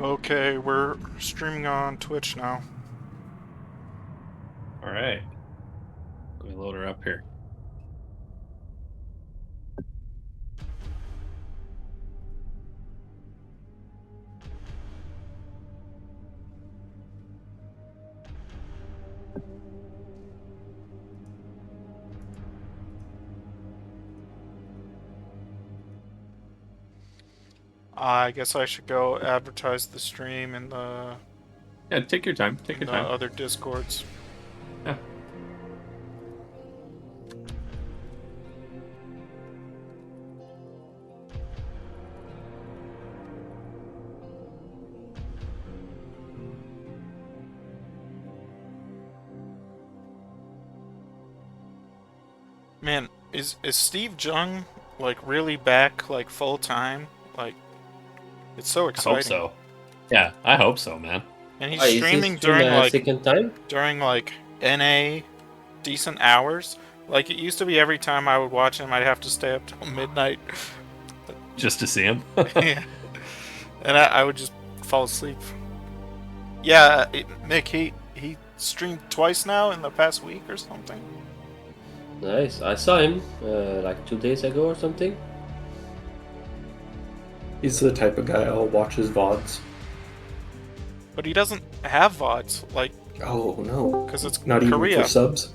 Okay, we're streaming on Twitch now. All right. Let me load her up here. I guess I should go advertise the stream Yeah, take your time. Take in your the time. other Discords. Yeah. Man, is Steve Jung like really back like full time? Like it's so I hope exciting. so. Yeah, I hope so, man. And he's Why is he streaming stream during a like second time? NA decent hours. Like it used to be every time I would watch him I'd have to stay up till midnight. Just to see him. Yeah. And I would just fall asleep. Yeah, Nick, he streamed twice now in the past week or something. Nice. I saw him like 2 days ago or something. He's the type of guy I'll watch his VODs. But he doesn't have VODs, like, Oh no. because it's Not even Korea. for subs?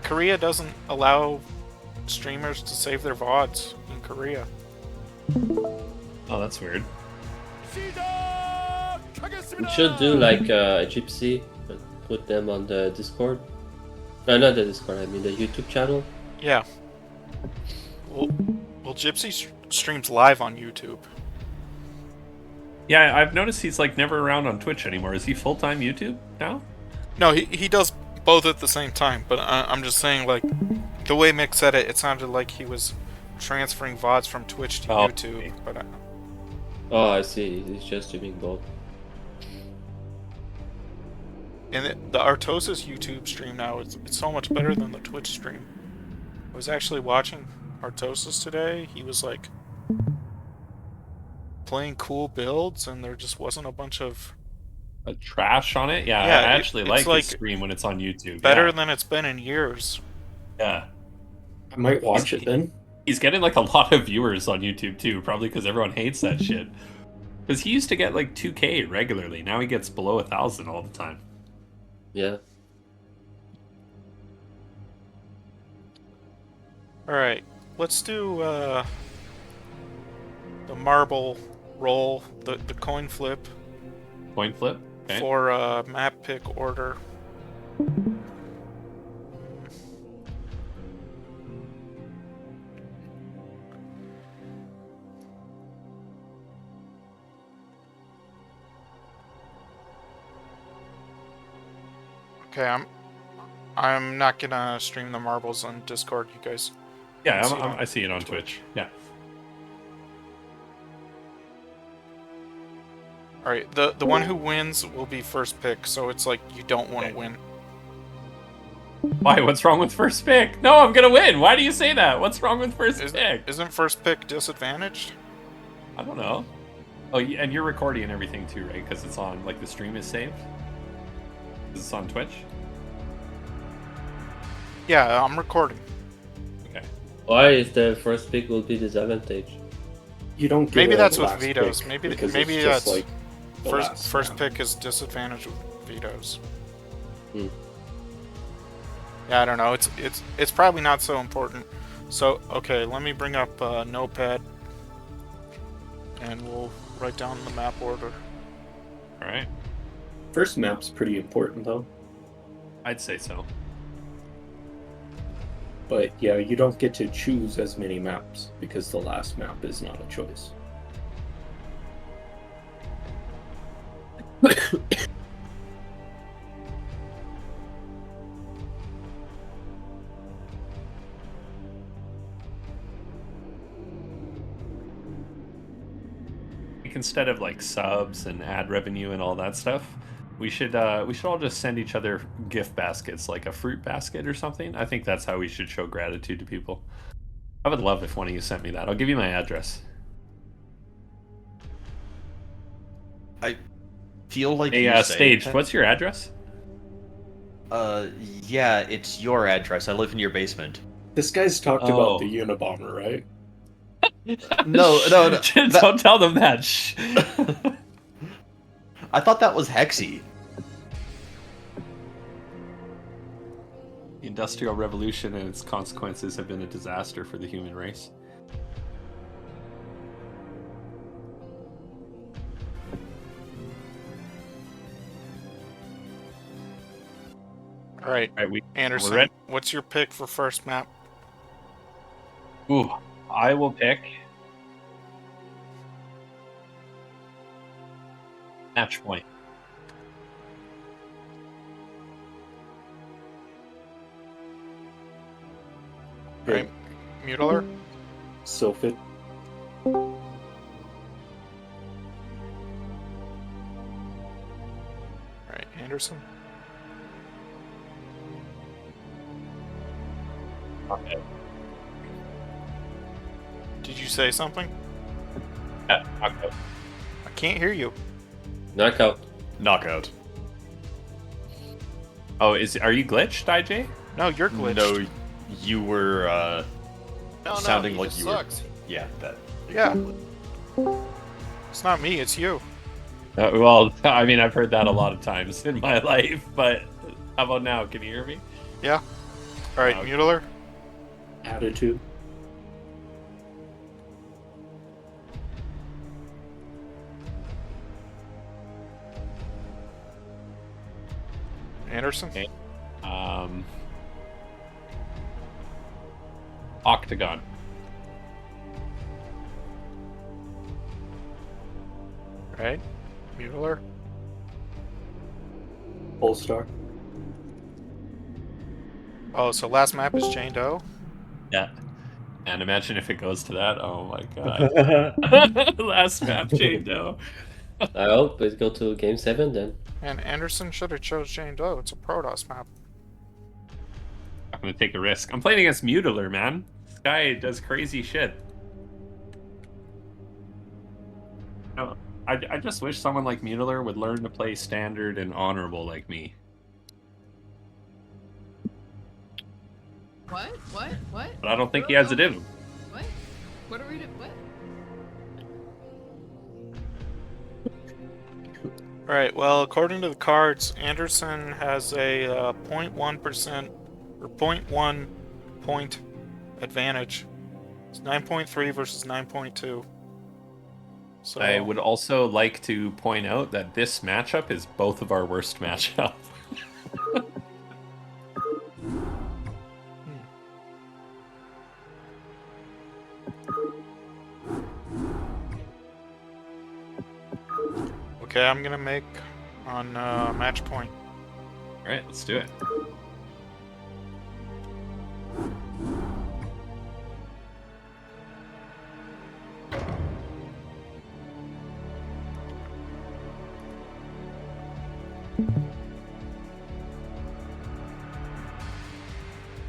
Korea doesn't allow streamers to save their VODs in Korea. Oh, that's weird. We should do like a gypsy, but put them on the Discord. No, not the Discord, I mean the YouTube channel. Yeah. Well, Gypsy streams live on YouTube. Yeah, I've noticed he's like never around on Twitch anymore. Is he full-time YouTube now? No, he does both at the same time, but I'm just saying, like, the way Mick said it, it sounded like he was transferring VODs from Twitch to Oh, YouTube, okay. but Oh, I see. He's just streaming both. and the Artosis YouTube stream now it's so much better than the Twitch stream. I was actually watching Artosis today. He was like playing cool builds, and there just wasn't a bunch of Trash on it? Yeah, Yeah, I actually it's like like his stream when it's on YouTube. better Yeah. than it's been in years. Yeah. I might watch it then. He's getting like a lot of viewers on YouTube too, probably because everyone hates that shit. Because he used to get like 2K regularly. Now he gets below 1,000 all the time. Yeah. All right, let's do the marble roll, the coin flip Coin flip. Okay. for map pick order. Okay, I'm not gonna stream the marbles on Discord. You guys. Yeah, see it on I see it on Twitch. Yeah. All right, the one who wins will be first pick, so it's like you don't want to Okay. win. Why? What's wrong with first pick? No, I'm gonna win. Why do you say that? What's wrong with first pick? Isn't first pick disadvantaged? I don't know. Oh, and you're recording and everything too, right? Because it's on, like, the stream is saved? 'Cause it's on Twitch? Yeah, I'm recording. Okay. Why is the first pick will be disadvantage? You don't get Maybe a that's with last vetoes. pick Maybe because maybe it's just that's like the last first round. pick is disadvantaged with vetoes. Hmm. Yeah, I don't know. It's probably not so important. So okay, let me bring up Notepad, and we'll write down the map order. All right. First map's pretty important though. I'd say so. But yeah, you don't get to choose as many maps because the last map is not a choice. Instead of like subs and ad revenue and all that stuff, we should all just send each other gift baskets, like a fruit basket or something. I think that's how we should show gratitude to people. I would love if one of you sent me that. I'll give you my address. I feel like Hey, you say Stage, that. what's your address? Yeah, it's your address. I live in your basement. This guy's talked about the Unabomber, right? No, no, no. Don't tell them that. Shh. I thought that was Hexy. The Industrial Revolution and its consequences have been a disaster for the human race. All right, All right, Anderson, we're ready. what's your pick for first map? Ooh, I will pick Match Point. All right, Mutaller. Sofit. All right, Anderson. Okay. Did you say something? Yeah, okay. I can't hear you. Knockout. Knockout. Oh, are you glitched, IJ? No, you're glitched. No, you were no, sounding he like just you sucks. were. Yeah, that. Yeah. It's not me, it's you. Well, I mean, I've heard that a lot of times in my life, but how about now? Can you hear me? Yeah. All right, Okay. Mutaller. Attitude. Anderson. Okay. Octagon. All right, Mutaller. Polestar. Oh, so last map is Jane Doe. Yeah. And imagine if it goes to that. Oh my god. Last map, Jane Doe. I hope it go to game 7 then. And Anderson should have chose Jane Doe. It's a Protoss map. I'm gonna take a risk. I'm playing against Mutaller, man. This guy does crazy shit. No, I just wish someone like Mutaller would learn to play standard and honorable like me. What? But I don't think he has it in him. What? What are we doing? What? All right. Well, according to the cards, Anderson has a 0.1% or 0.1 point advantage. It's 9.3 versus 9.2. So I would also like to point out that this matchup is both of our worst matchup. Okay, I'm gonna make on match point. All right, let's do it.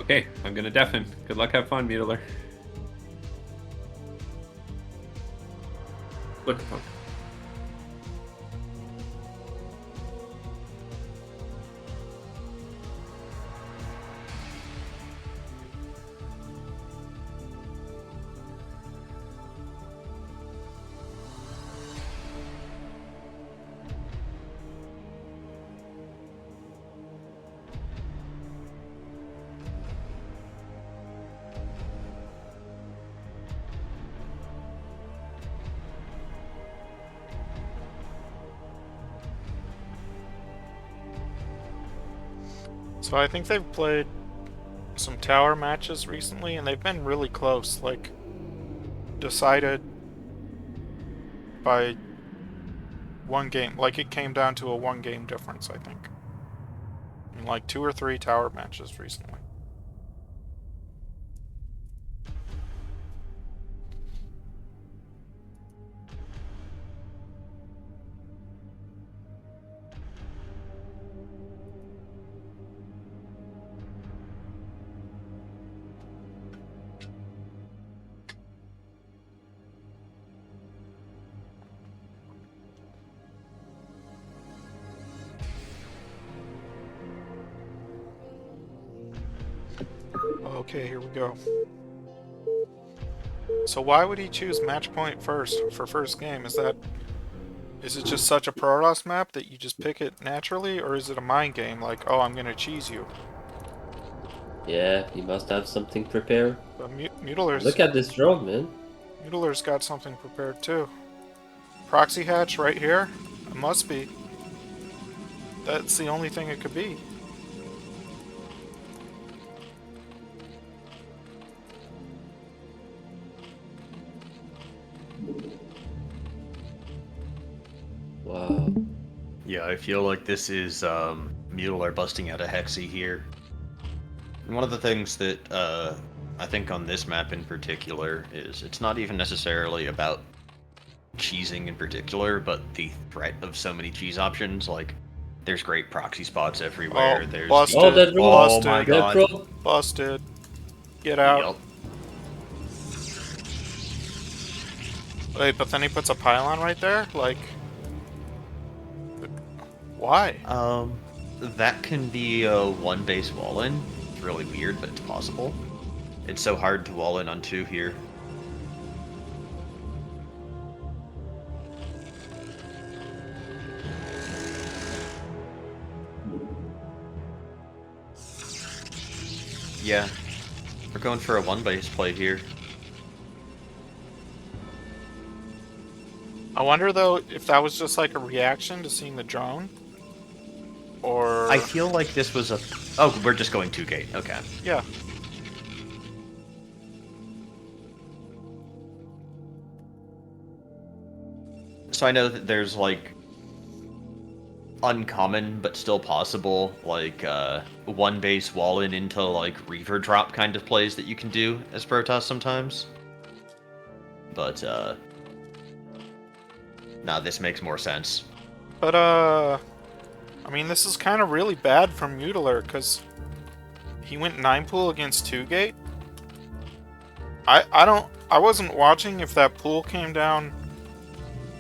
Okay, I'm gonna def him. Good luck, have fun, Mutaller. Look. So I think they've played some tower matches recently, and they've been really close. Like decided by one game. Like it came down to a one-game difference, I think. In like 2 or 3 tower matches recently. Okay, here we go. So why would he choose match point first for first game? Is it just such a Protoss map that you just pick it naturally, or is it a mind game like, oh, I'm gonna cheese you? Yeah, he must have something prepared. But Mutiler's Look at this drone, man. Mutiler's got something prepared too. Proxy hatch right here? It must be. That's the only thing it could be. Wow. Yeah, I feel like this is Mutaller busting out a Hexy here. One of the things that I think on this map in particular is it's not even necessarily about cheesing in particular, but the threat of so many cheese options. Like, there's great proxy spots everywhere. Oh, There's busted. Oh, that drone. Oh Busted. my That god. drone. Busted. Get out. Yup. Wait, but then he puts a pylon right there? Like... Why? That can be a one base wall in. It's really weird, but it's possible. It's so hard to wall in on 2 here. Yeah, we're going for a one base play here. I wonder, though, if that was just like a reaction to seeing the drone? Or... I feel like this was a... Oh, we're just going 2 gate. Okay. Yeah. So I know that there's, like, uncommon but still possible, like, one base wall in into, like, Reaver drop kind of plays that you can do as Protoss sometimes. But, nah, this makes more sense. But, I mean, this is kind of really bad from Mutaller, because he went 9 pool against 2 gate. I wasn't watching if that pool came down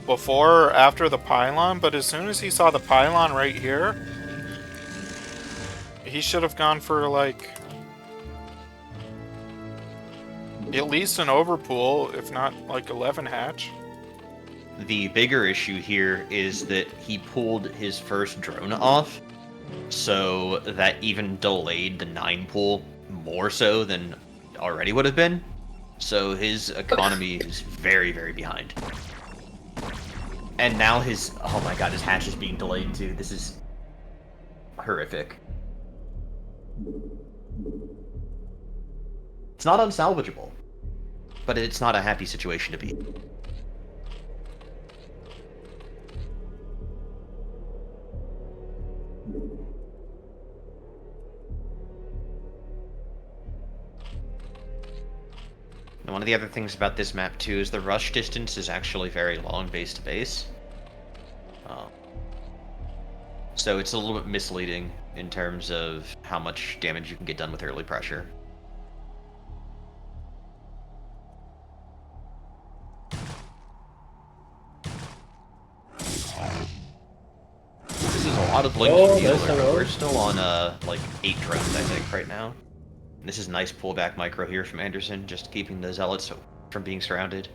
before or after the pylon, but as soon as he saw the pylon right here, he should have gone for, like, at least an overpool, if not, like, 11 hatch. The bigger issue here is that he pulled his first drone off, so that even delayed the 9 pull more so than already would have been. So his economy is very, very behind. And now his... Oh my god, his hatch is being delayed too. This is horrific. It's not unsalvageable, but it's not a happy situation to be in. And one of the other things about this map too is the rush distance is actually very long base to base. So it's a little bit misleading in terms of how much damage you can get done with early pressure. This is a lot of blink Oh, from nice Mutaller, hello. but we're still on like 8 drones I think right now. And this is nice pullback micro here from Anderson, just keeping the Zealots from being surrounded.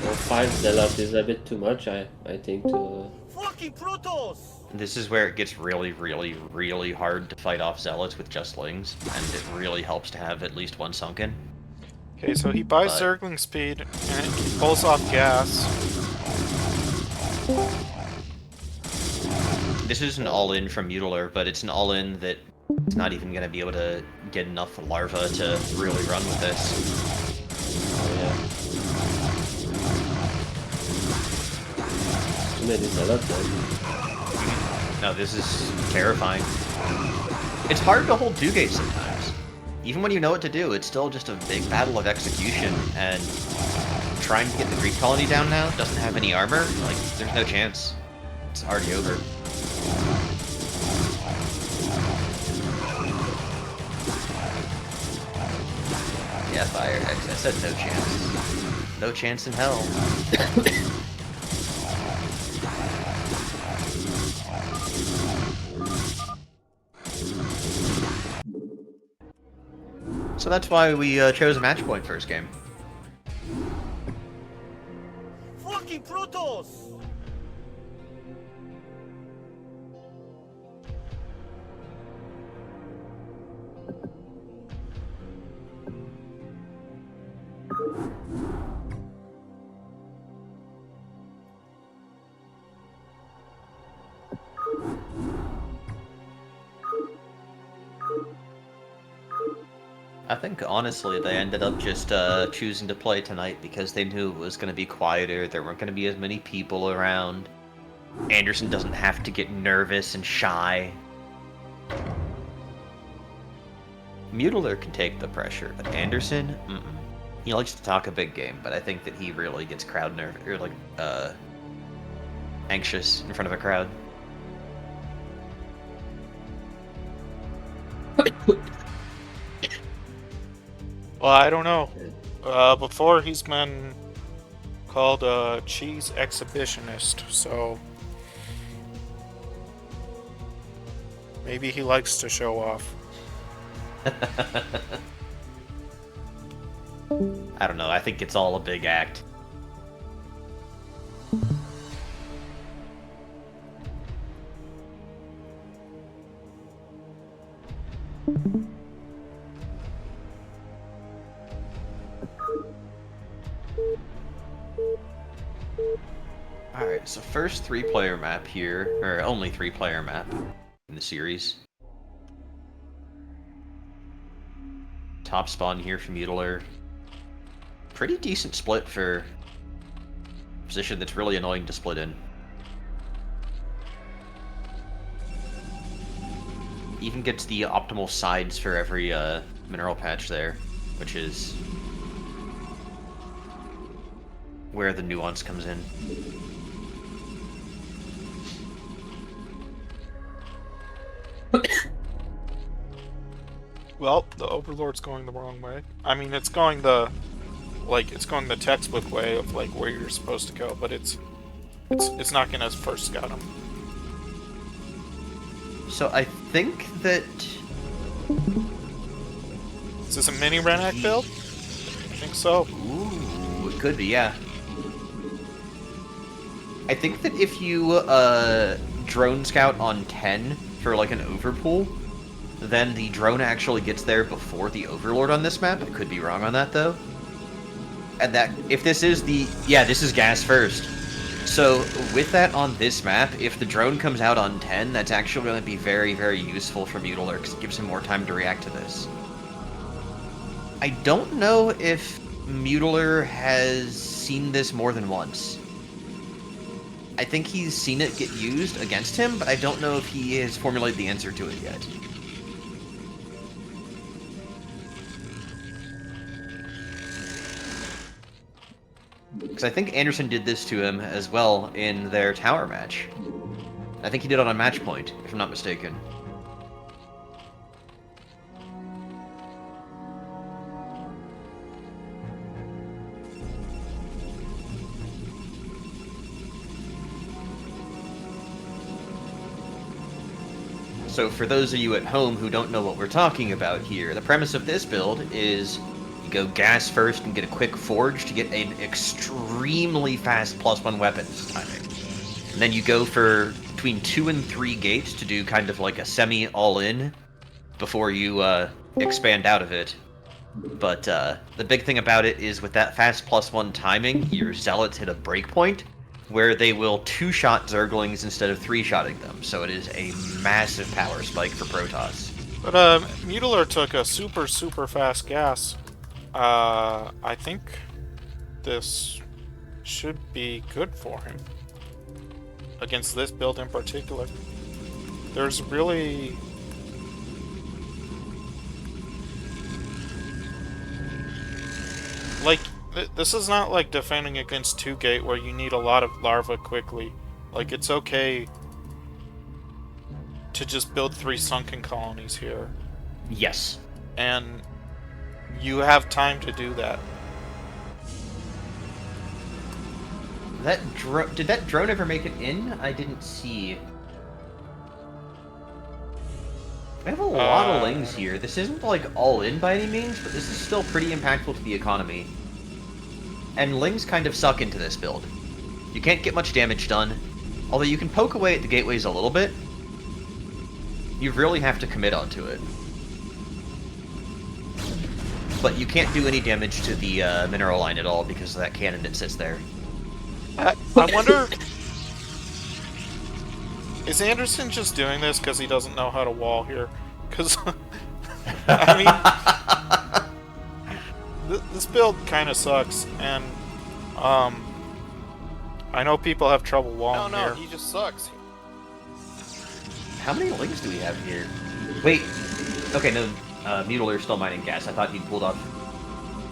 Well, 5 Zealot is a bit too much, I think, to... Fucking Protoss! This is where it gets really, really, really hard to fight off Zealots with just Lings, and it really helps to have at least one sunken. Okay, so he buys But- Zergling speed, and he pulls off gas. This is an all-in from Mutaller, but it's an all-in that it's not even going to be able to get enough larva to really run with this. Oh, yeah. Too many Zealot, man. No, this is terrifying. It's hard to hold 2 gates sometimes. Even when you know what to do, it's still just a big battle of execution, and trying to get the Greek colony down now doesn't have any armor, like, there's no chance. It's already over. Fire Hex. I said no chance. No chance in hell. So that's why we chose a match point first game. Fucking Protoss! I think, honestly, they ended up just choosing to play tonight because they knew it was going to be quieter, there weren't going to be as many people around. Anderson doesn't have to get nervous and shy. Mutaller can take the pressure, but Anderson, he likes to talk a big game, but I think that he really gets crowd nervous, or like, anxious in front of a crowd. Well, I don't know. Before he's been called a cheese exhibitionist, so maybe he likes to show off. I don't know, I think it's all a big act. Alright, so first 3-player map here, or only 3-player map in the series. Top spawn here for Mutaller. Pretty decent split for a position that's really annoying to split in. Even gets the optimal sides for every mineral patch there, which is where the nuance comes in. Well, the Overlord's going the wrong way. I mean, it's going the textbook way of like where you're supposed to go, but it's not gonna first scout him. So I think that... Is this a mini Renak build? I think so. Ooh, it could be, yeah. I think that if you drone scout on 10 for like an overpool, then the drone actually gets there before the Overlord on this map. I could be wrong on that though. And that, if this is the... Yeah, this is gas first. So, with that on this map, if the drone comes out on 10, that's actually going to be very, very useful for Mutaller, because it gives him more time to react to this. I don't know if Mutaller has seen this more than once. I think he's seen it get used against him, but I don't know if he has formulated the answer to it yet. Because I think Anderson did this to him as well in their tower match. I think he did it on match point, if I'm not mistaken. So for those of you at home who don't know what we're talking about here, the premise of this build is you go gas first and get a quick forge to get an extremely fast +1 weapons timing. And then you go for between 2 and 3 gates to do kind of like a semi all-in before you expand out of it. But the big thing about it is with that fast +1 timing, your zealots hit a breakpoint where they will 2-shot Zerglings instead of 3-shotting them. So it is a massive power spike for Protoss. But Mutaller took a super fast gas. I think this should be good for him against this build in particular. There's really like this is not like defending against 2-gate where you need a lot of larva quickly. Like, it's okay to just build 3 sunken colonies here. Yes. And you have time to do that. Did that drone ever make it in? I didn't see. We have a lot of lings here. This isn't like all in by any means, but this is still pretty impactful to the economy. And lings kind of suck into this build. You can't get much damage done, although you can poke away at the gateways a little bit. You really have to commit onto it. But you can't do any damage to the mineral line at all because of that cannon that sits there. I wonder... Is Anderson just doing this because he doesn't know how to wall here? Because, I mean... this build kind of sucks, and, I know people have trouble walling here. No, he just sucks. How many lings do we have here? Wait. Okay, no. Mutiller's still mining gas. I thought he'd pulled off...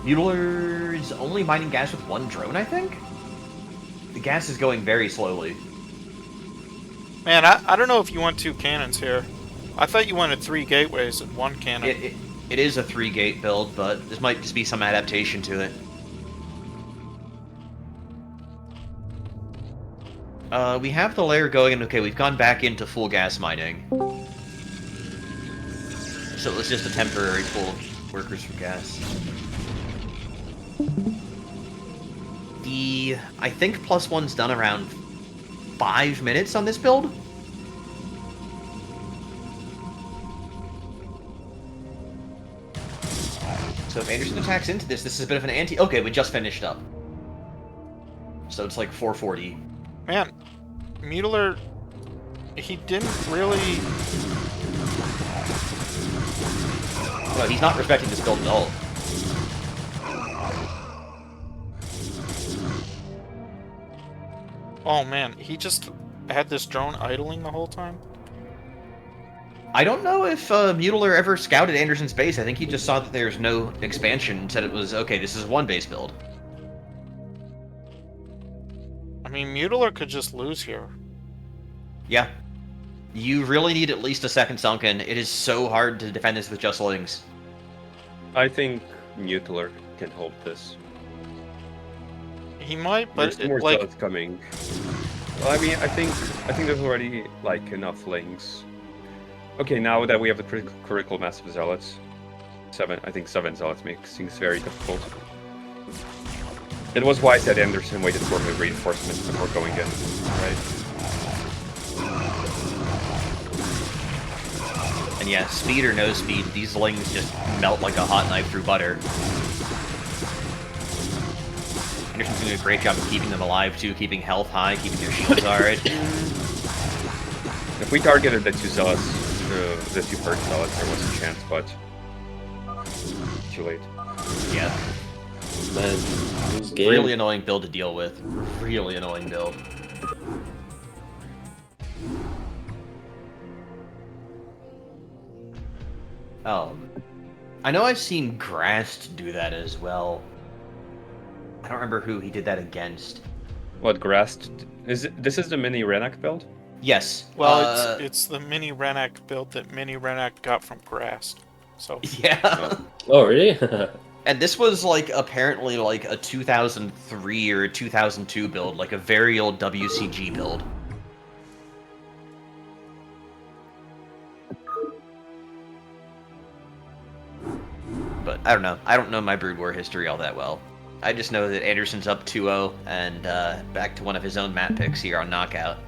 Mutiller's only mining gas with one drone, I think? The gas is going very slowly. Man, I don't know if you want 2 cannons here. I thought you wanted 3 gateways and 1 cannon. It is a 3-gate build, but this might just be some adaptation to it. We have the layer going, and okay, we've gone back into full gas mining. So it was just a temporary pull of workers for gas. I think +1's done around 5 minutes on this build. So if Anderson attacks into this is a bit of an anti... Okay, we just finished up. So it's like 440. Man, Mutaller, he didn't really... No, he's not respecting this build at all. Oh man, he just had this drone idling the whole time? I don't know if Mutaller ever scouted Anderson's base. I think he just saw that there's no expansion and said it was, okay, this is a 1-base build. I mean, Mutaller could just lose here. Yeah. You really need at least a second sunken. It is so hard to defend this with just lings. I think Mutaller can hold this. He might, but There's more like... zealots coming. Well, I mean, I think there's already like enough lings. Okay, now that we have the critical mass of zealots, 7 zealots makes things very difficult. It was wise that Anderson waited for the reinforcements before going in, right? And yeah, speed or no speed, these lings just melt like a hot knife through butter. Anderson's doing a great job of keeping them alive too, keeping health high, keeping their shields alright. If we targeted the 2 zealots, the 2 first zealots, there was a chance, but too late. Yeah. Man, this game. Really annoying build to deal with. Really annoying build. I know I've seen Grast do that as well. I don't remember who he did that against. What, Grast? This is the mini Renak build? Yes. Well, it's the mini Renak build that mini Renak got from Grast. So... Yeah. Oh, really? And this was, like, apparently, like, a 2003 or a 2002 build, like a very old WCG build. But, I don't know. I don't know my Brood War history all that well. I just know that Anderson's up 2-0, and back to one of his own map picks here on Knockout.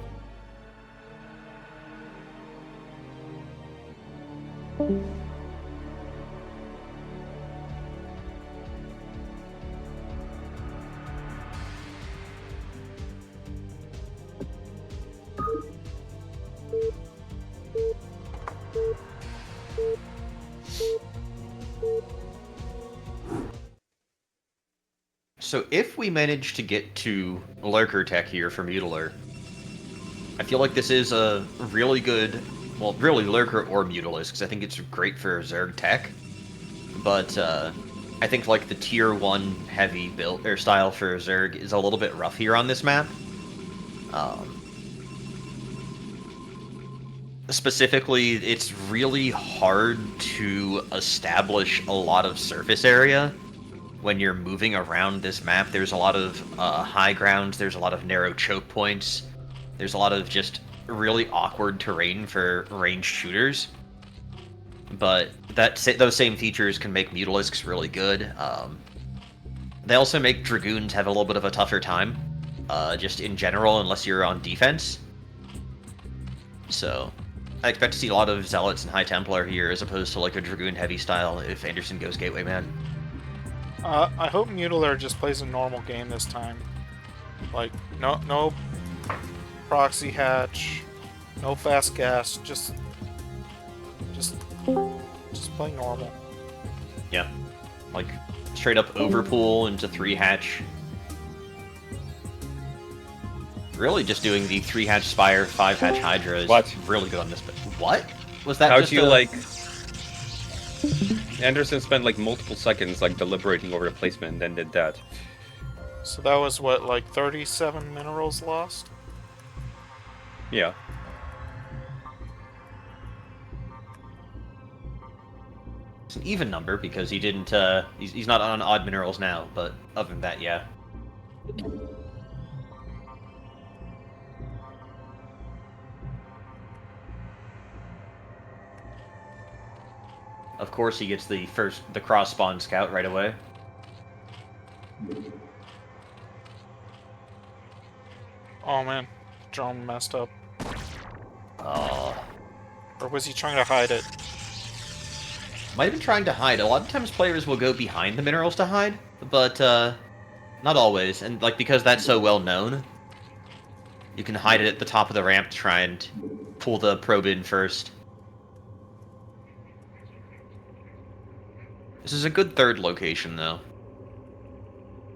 So if we manage to get to Lurker tech here from Mutaller, I feel like this is a really good, well, really Lurker or Mutalist, because I think it's great for Zerg tech. But I think like the tier 1 heavy build or style for Zerg is a little bit rough here on this map. specifically, it's really hard to establish a lot of surface area when you're moving around this map. There's a lot of high grounds, there's a lot of narrow choke points, there's a lot of just really awkward terrain for ranged shooters. But those same features can make Mutalisks really good. They also make Dragoons have a little bit of a tougher time, just in general, unless you're on defense. So, I expect to see a lot of Zealots and High Templar here, as opposed to like a Dragoon heavy style if Anderson goes Gateway Man. I hope Mutaller just plays a normal game this time. Like, no proxy hatch, no fast gas, just play normal. Yeah, like straight up overpool into 3 hatch. Really, just doing the 3 hatch Spire, 5 hatch Hydra is really good on this. But what was that? How just do you like? Anderson spent like multiple seconds like deliberating over the placement, and then did that. So that was what, like 37 minerals lost? Yeah. It's an even number because he didn't. He's not on odd minerals now, but other than that, yeah. Of course, he gets the cross spawn scout right away. Oh man, drone messed up. Oh. Or was he trying to hide it? Might have been trying to hide. A lot of times players will go behind the minerals to hide, but not always. And like because that's so well known, you can hide it at the top of the ramp to try and pull the probe in first. This is a good third location, though.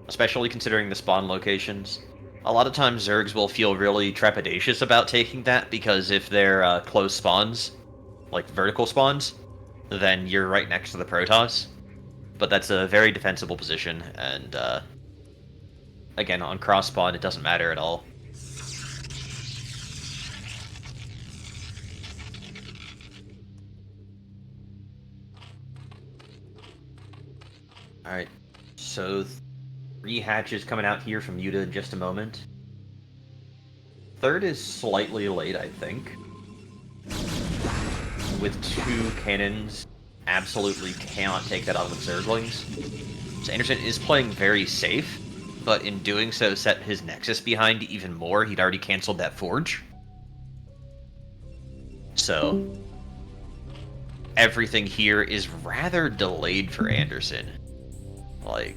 Especially considering the spawn locations. A lot of times Zergs will feel really trepidatious about taking that, because if they're close spawns, like vertical spawns, then you're right next to the Protoss. But that's a very defensible position, and again, on cross spawn, it doesn't matter at all. Alright, so 3 hatches coming out here from Yuta in just a moment. Third is slightly late, I think. With 2 cannons, absolutely cannot take that out with Zerglings. So Anderson is playing very safe, but in doing so set his Nexus behind even more. He'd already cancelled that Forge. So everything here is rather delayed for Anderson. Like,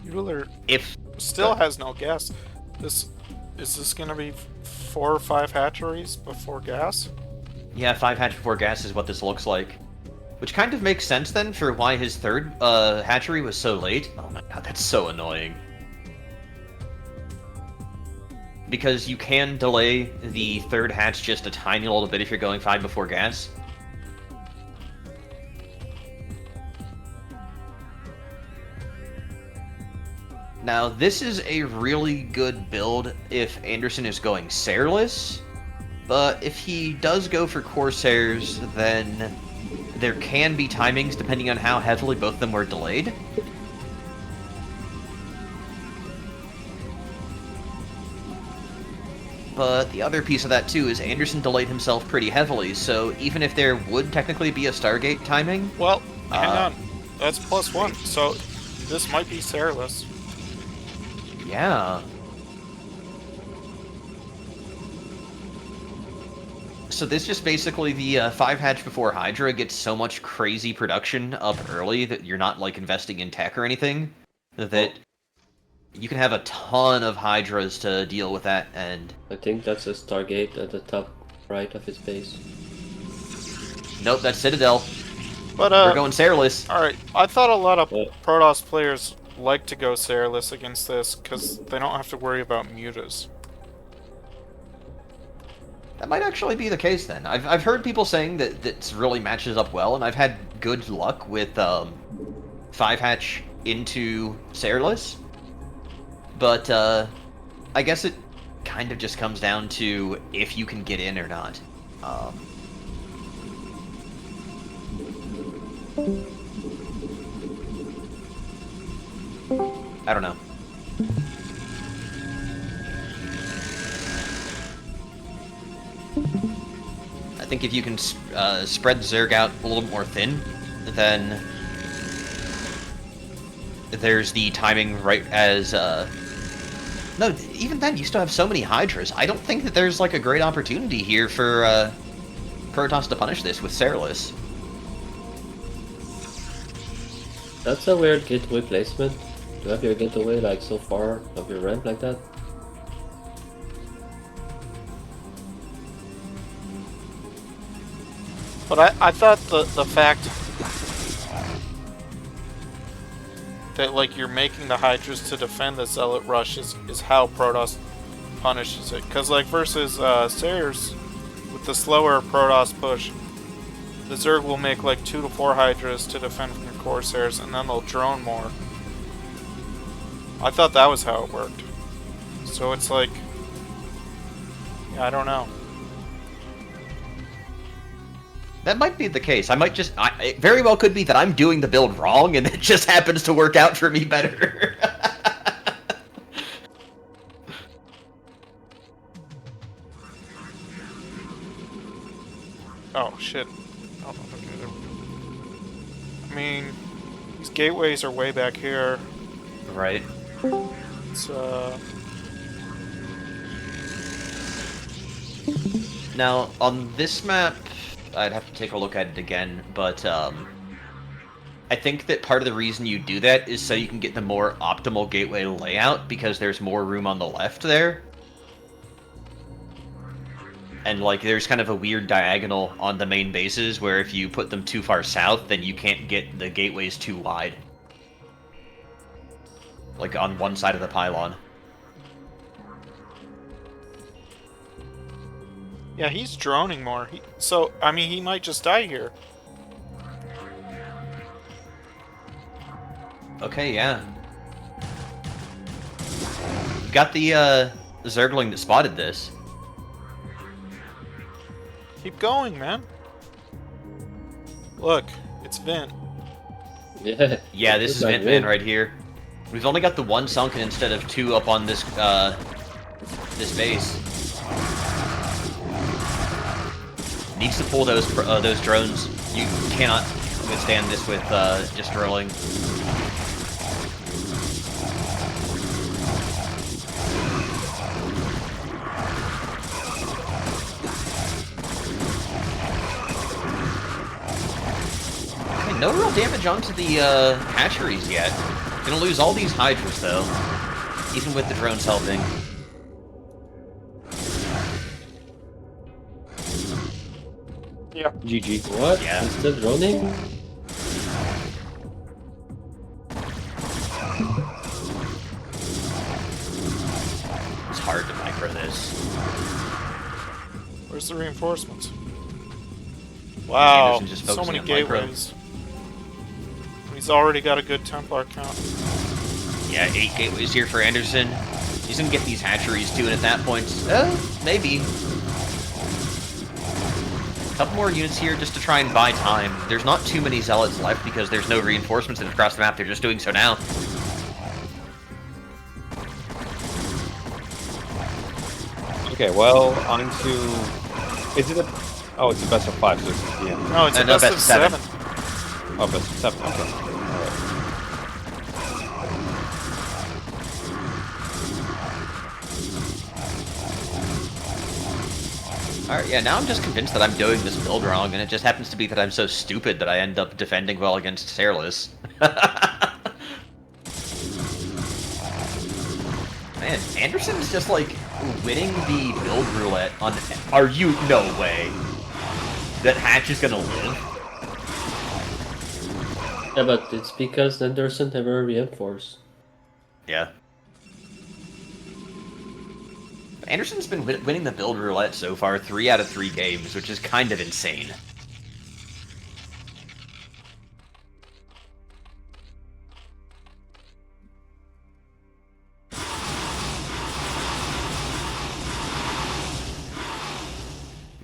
Mutaller if still has no gas. Is this gonna be 4 or 5 hatcheries before gas? Yeah, 5 hatch before gas is what this looks like. Which kind of makes sense then for why his third hatchery was so late. Oh my god, that's so annoying. Because you can delay the third hatch just a tiny little bit if you're going 5 before gas. Now, this is a really good build if Anderson is going Sairless, but if he does go for Corsairs, then there can be timings depending on how heavily both of them were delayed. But the other piece of that too is Anderson delayed himself pretty heavily, so even if there would technically be a Stargate timing... Well, hang on. That's +1, so this might be Sairless. Yeah. So this just basically the 5 hatch before Hydra gets so much crazy production up early that you're not like investing in tech or anything, that you can have a ton of Hydras to deal with that. And I think that's a Stargate at the top right of his base. nope, that's Citadel. But We're going Sairless. Alright, I thought a lot of Yeah. Protoss players like to go Sairless against this because they don't have to worry about mutas. That might actually be the case then. I've heard people saying that this really matches up well, and I've had good luck with 5 hatch into Sairless. But I guess it kind of just comes down to if you can get in or not. I don't know. I think if you can spread Zerg out a little more thin, then there's the timing right as... No, even then, you still have so many Hydras. I don't think that there's, like, a great opportunity here for Protoss to punish this with Seralus. That's a weird gateway placement. Do you have your gateway, like, so far of your ramp like that? But I thought the fact that, like, you're making the Hydras to defend the Zealot Rush is how Protoss punishes it. Because, like, versus Sayers, with the slower Protoss push, the Zerg will make, like, 2 to 4 Hydras to defend from the Corsairs, and then they'll drone more. I thought that was how it worked. So it's like... yeah, I don't know. That might be the case. I might just... it very well could be that I'm doing the build wrong, and it just happens to work out for me better. Oh, shit. Oh, okay. I mean, these gateways are way back here. Right. It's, Now, on this map, I'd have to take a look at it again, but I think that part of the reason you do that is so you can get the more optimal gateway layout, because there's more room on the left there. And, like, there's kind of a weird diagonal on the main bases, where if you put them too far south, then you can't get the gateways too wide. Like, on one side of the pylon. yeah, he's droning more. So, I mean, he might just die here. Okay, yeah. Got the Zergling that spotted this. Keep going, man. Look, it's Vin. Yeah. Yeah, this is Like Ventman right here. We've only got the one sunken instead of 2 up on this this base. Needs to pull those drones. You cannot withstand this with just drilling. Okay, no real damage onto the hatcheries yet. Gonna lose all these Hydras though, even with the drones helping. Yeah. GG. What? Yeah. He's still droning? It's hard to micro this. Where's the reinforcements? Wow, Anderson just so focusing many on micro. gateways. He's already got a good Templar count. Yeah, 8 gateways here for Anderson. He's gonna get these hatcheries too, and at that point, maybe. Couple more units here just to try and buy time. There's not too many zealots left because there's no reinforcements that have crossed the map. They're just doing so now. Okay, well, on to... Is it a... Oh, it's a best of 5, so it's the end. No, it's a No, best of 7. Oh, best of 7, okay. Alright. Alright, yeah, now I'm just convinced that I'm doing this build wrong, and it just happens to be that I'm so stupid that I end up defending well against Seralus. Man, Anderson's just, like, winning the build roulette on... Are you... No way. That Hatch is gonna live? Yeah, but it's because Anderson never reinforced. Yeah. Anderson's been winning the build roulette so far 3 out of 3 games, which is kind of insane.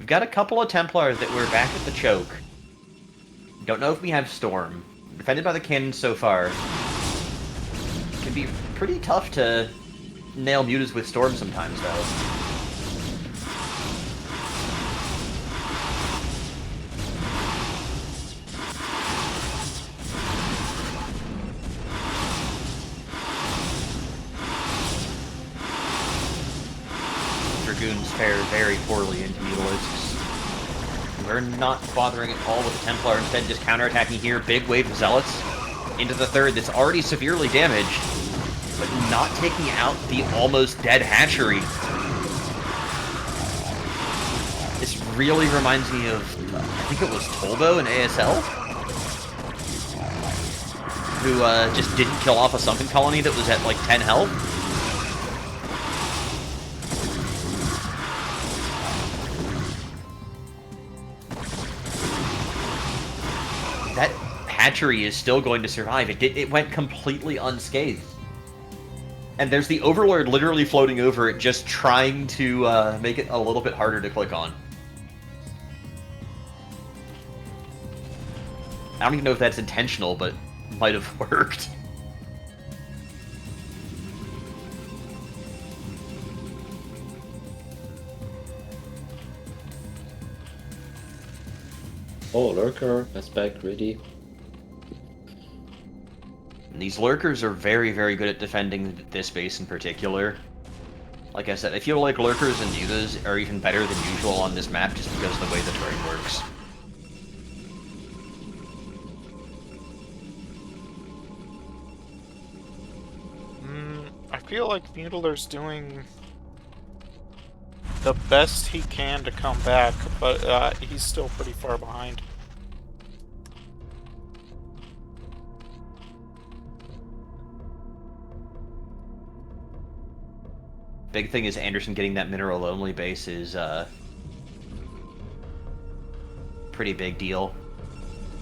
We've got a couple of Templar that we're back at the choke. Don't know if we have Storm. Defended by the cannon so far. It can be pretty tough to nail mutas with Storm sometimes, though. Dragoons fare very poorly into Mutalisks. We're not bothering at all with the Templar, instead just counterattacking here. Big wave of Zealots into the third that's already severely damaged, but not taking out the almost dead hatchery. This really reminds me of, I think it was Tolbo in ASL, who just didn't kill off a sunken colony that was at like 10 health. That hatchery is still going to survive. It went completely unscathed. And there's the Overlord literally floating over it, just trying to make it a little bit harder to click on. I don't even know if that's intentional, but it might have worked. Oh, Lurker, aspect ready. And these Lurkers are very, very good at defending this base in particular. Like I said, I feel like Lurkers and mutas are even better than usual on this map just because of the way the terrain works. I feel like Mutiler's doing the best he can to come back, but he's still pretty far behind. Big thing is Anderson getting that mineral-only base is pretty big deal.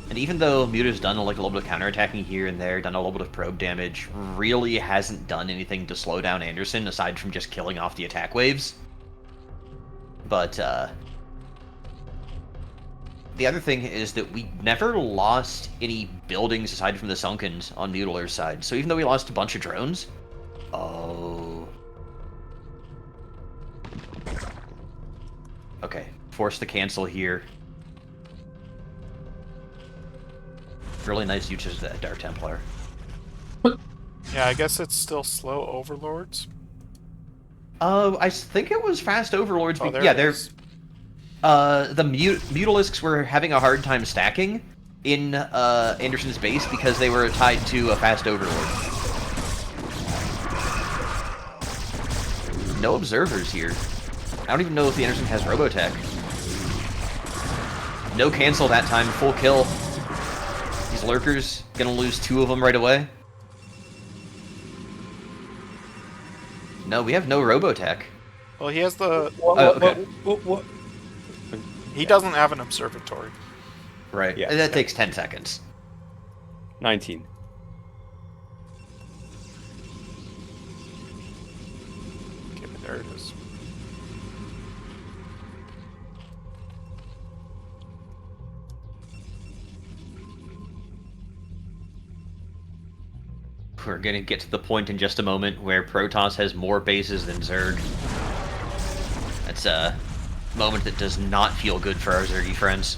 And even though Muta's done like a little bit of counterattacking here and there, done a little bit of probe damage, really hasn't done anything to slow down Anderson aside from just killing off the attack waves. But the other thing is that we never lost any buildings aside from the Sunkens on Mutiler's side. So even though we lost a bunch of drones... Oh... Okay, force the cancel here. Really nice use of that Dark Templar. Yeah, I guess it's still slow Overlords. I think it was fast Overlords. Oh, there yeah, it they're is. the Mutalisks were having a hard time stacking in Anderson's base because they were tied to a fast Overlord. No observers here. I don't even know if the Anderson has Robotech. No cancel that time, full kill. These Lurkers gonna lose 2 of them right away. No, we have no Robotech. Well, he has the... Okay. He doesn't have an observatory. Right. Yeah. And that takes 10 seconds. 19. Okay, there it is. We're gonna get to the point in just a moment where Protoss has more bases than Zerg. That's a moment that does not feel good for our Zergy friends.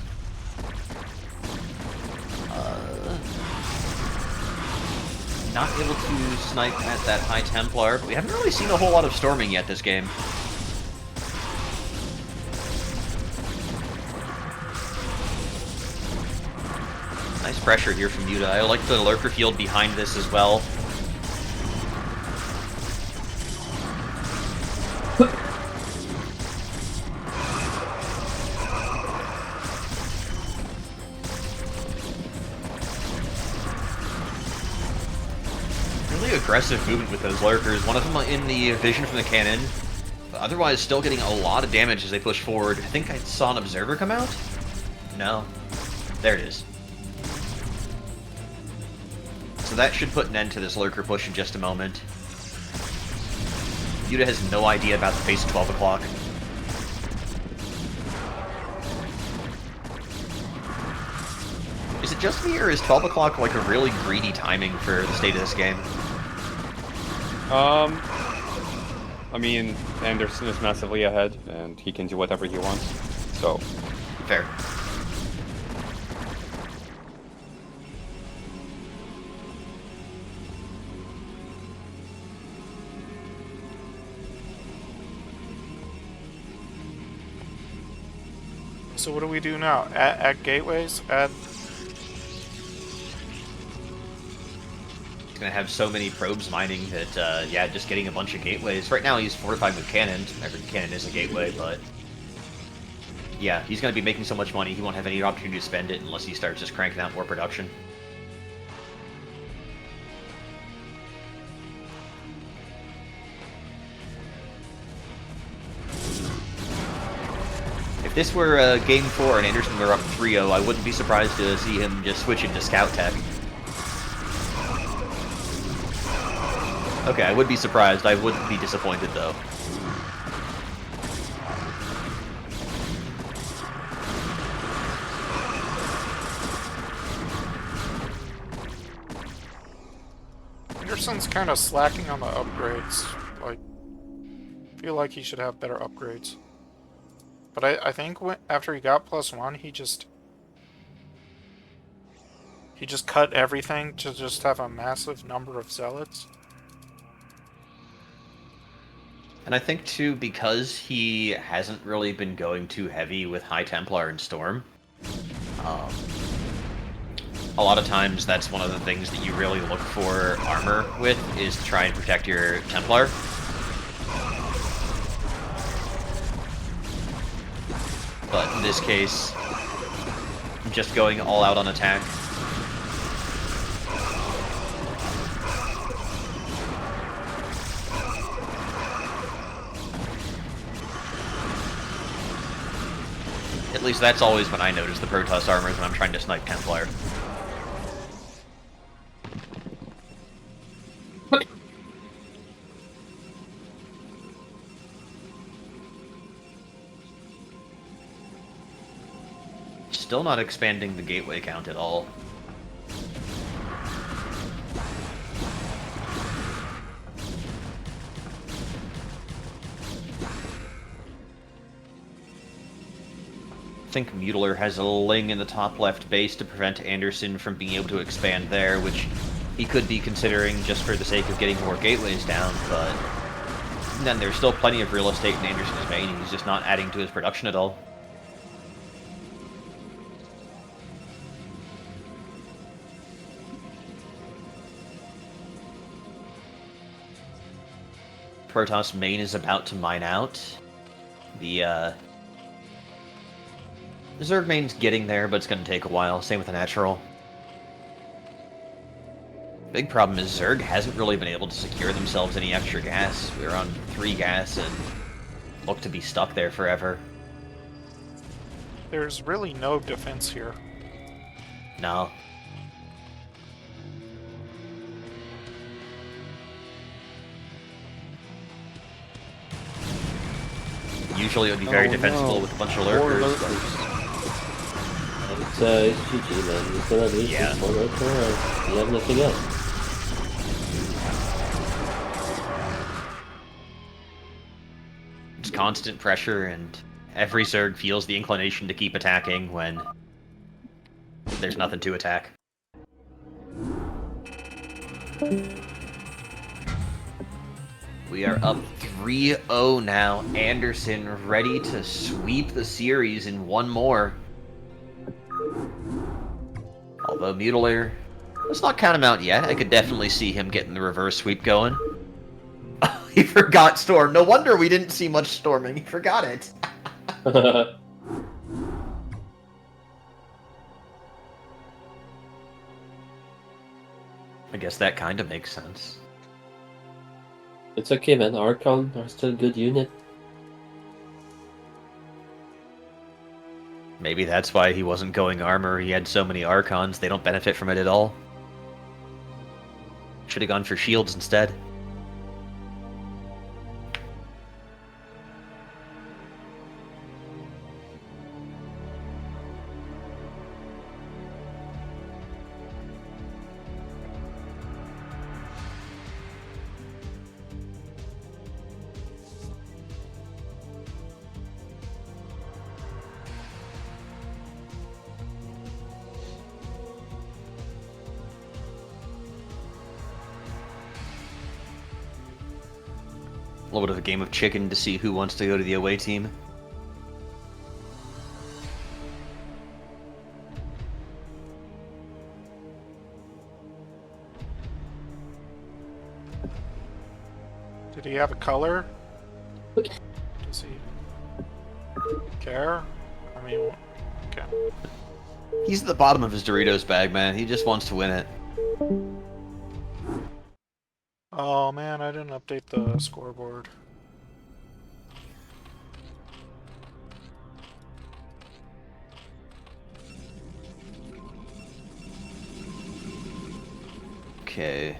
Not able to snipe at that High Templar, but we haven't really seen a whole lot of storming yet this game. Nice pressure here from Muta. I like the Lurker field behind this as well. Really aggressive movement with those Lurkers. One of them in the vision from the cannon, but otherwise still getting a lot of damage as they push forward. I think I saw an Observer come out? No. There it is. So that should put an end to this Lurker push in just a moment. Yuta has no idea about the pace of 12 o'clock. Is it just me, or is 12 o'clock like a really greedy timing for the state of this game? I mean, Anderson is massively ahead, and he can do whatever he wants. So, Fair. So what do we do now? Add gateways? Add... He's gonna have so many probes mining that, yeah, just getting a bunch of gateways. Right now he's fortified with cannons. Every cannon is a gateway, but... Yeah, he's gonna be making so much money, he won't have any opportunity to spend it unless he starts just cranking out more production. If this were Game 4 and Anderson were up 3-0, I wouldn't be surprised to see him just switch into Scout Tech. Okay, I would be surprised. I wouldn't be disappointed, though. Anderson's kind of slacking on the upgrades. Like, I feel like he should have better upgrades. But I think after he got +1, he just cut everything to just have a massive number of zealots. And I think, too, because he hasn't really been going too heavy with High Templar and Storm, a lot of times that's one of the things that you really look for armor with, is to try and protect your Templar. But in this case, just going all out on attack. At least that's always when I notice the Protoss armors when I'm trying to snipe Templar. Still not expanding the gateway count at all. I think Mutaller has a Ling in the top left base to prevent Anderson from being able to expand there, which he could be considering just for the sake of getting more gateways down, but then there's still plenty of real estate in Anderson's main, and he's just not adding to his production at all. Protoss main is about to mine out. The Zerg main's getting there, but it's going to take a while. Same with the natural. Big problem is Zerg hasn't really been able to secure themselves any extra gas. We're on 3 gas and look to be stuck there forever. There's really no defense here. No. Usually it would be very defensible with a bunch of lurkers. It's GG, man. He's gonna lose this one right there. You have nothing else. It's constant pressure, and every Zerg feels the inclination to keep attacking when there's nothing to attack. We are up 3-0 now. Anderson ready to sweep the series in one more. Although Mutaller, let's not count him out yet. I could definitely see him getting the reverse sweep going. He forgot Storm. No wonder we didn't see much storming. He forgot it. I guess that kind of makes sense. It's okay, man. Archon are still a good unit. Maybe that's why he wasn't going armor. He had so many Archons, they don't benefit from it at all. Should have gone for shields instead. little bit of a game of chicken to see who wants to go to the away team. Did he have a color? Does he care? I mean, okay. He's at the bottom of his Doritos bag, man. He just wants to win it. Oh man, I didn't update the scoreboard. Okay.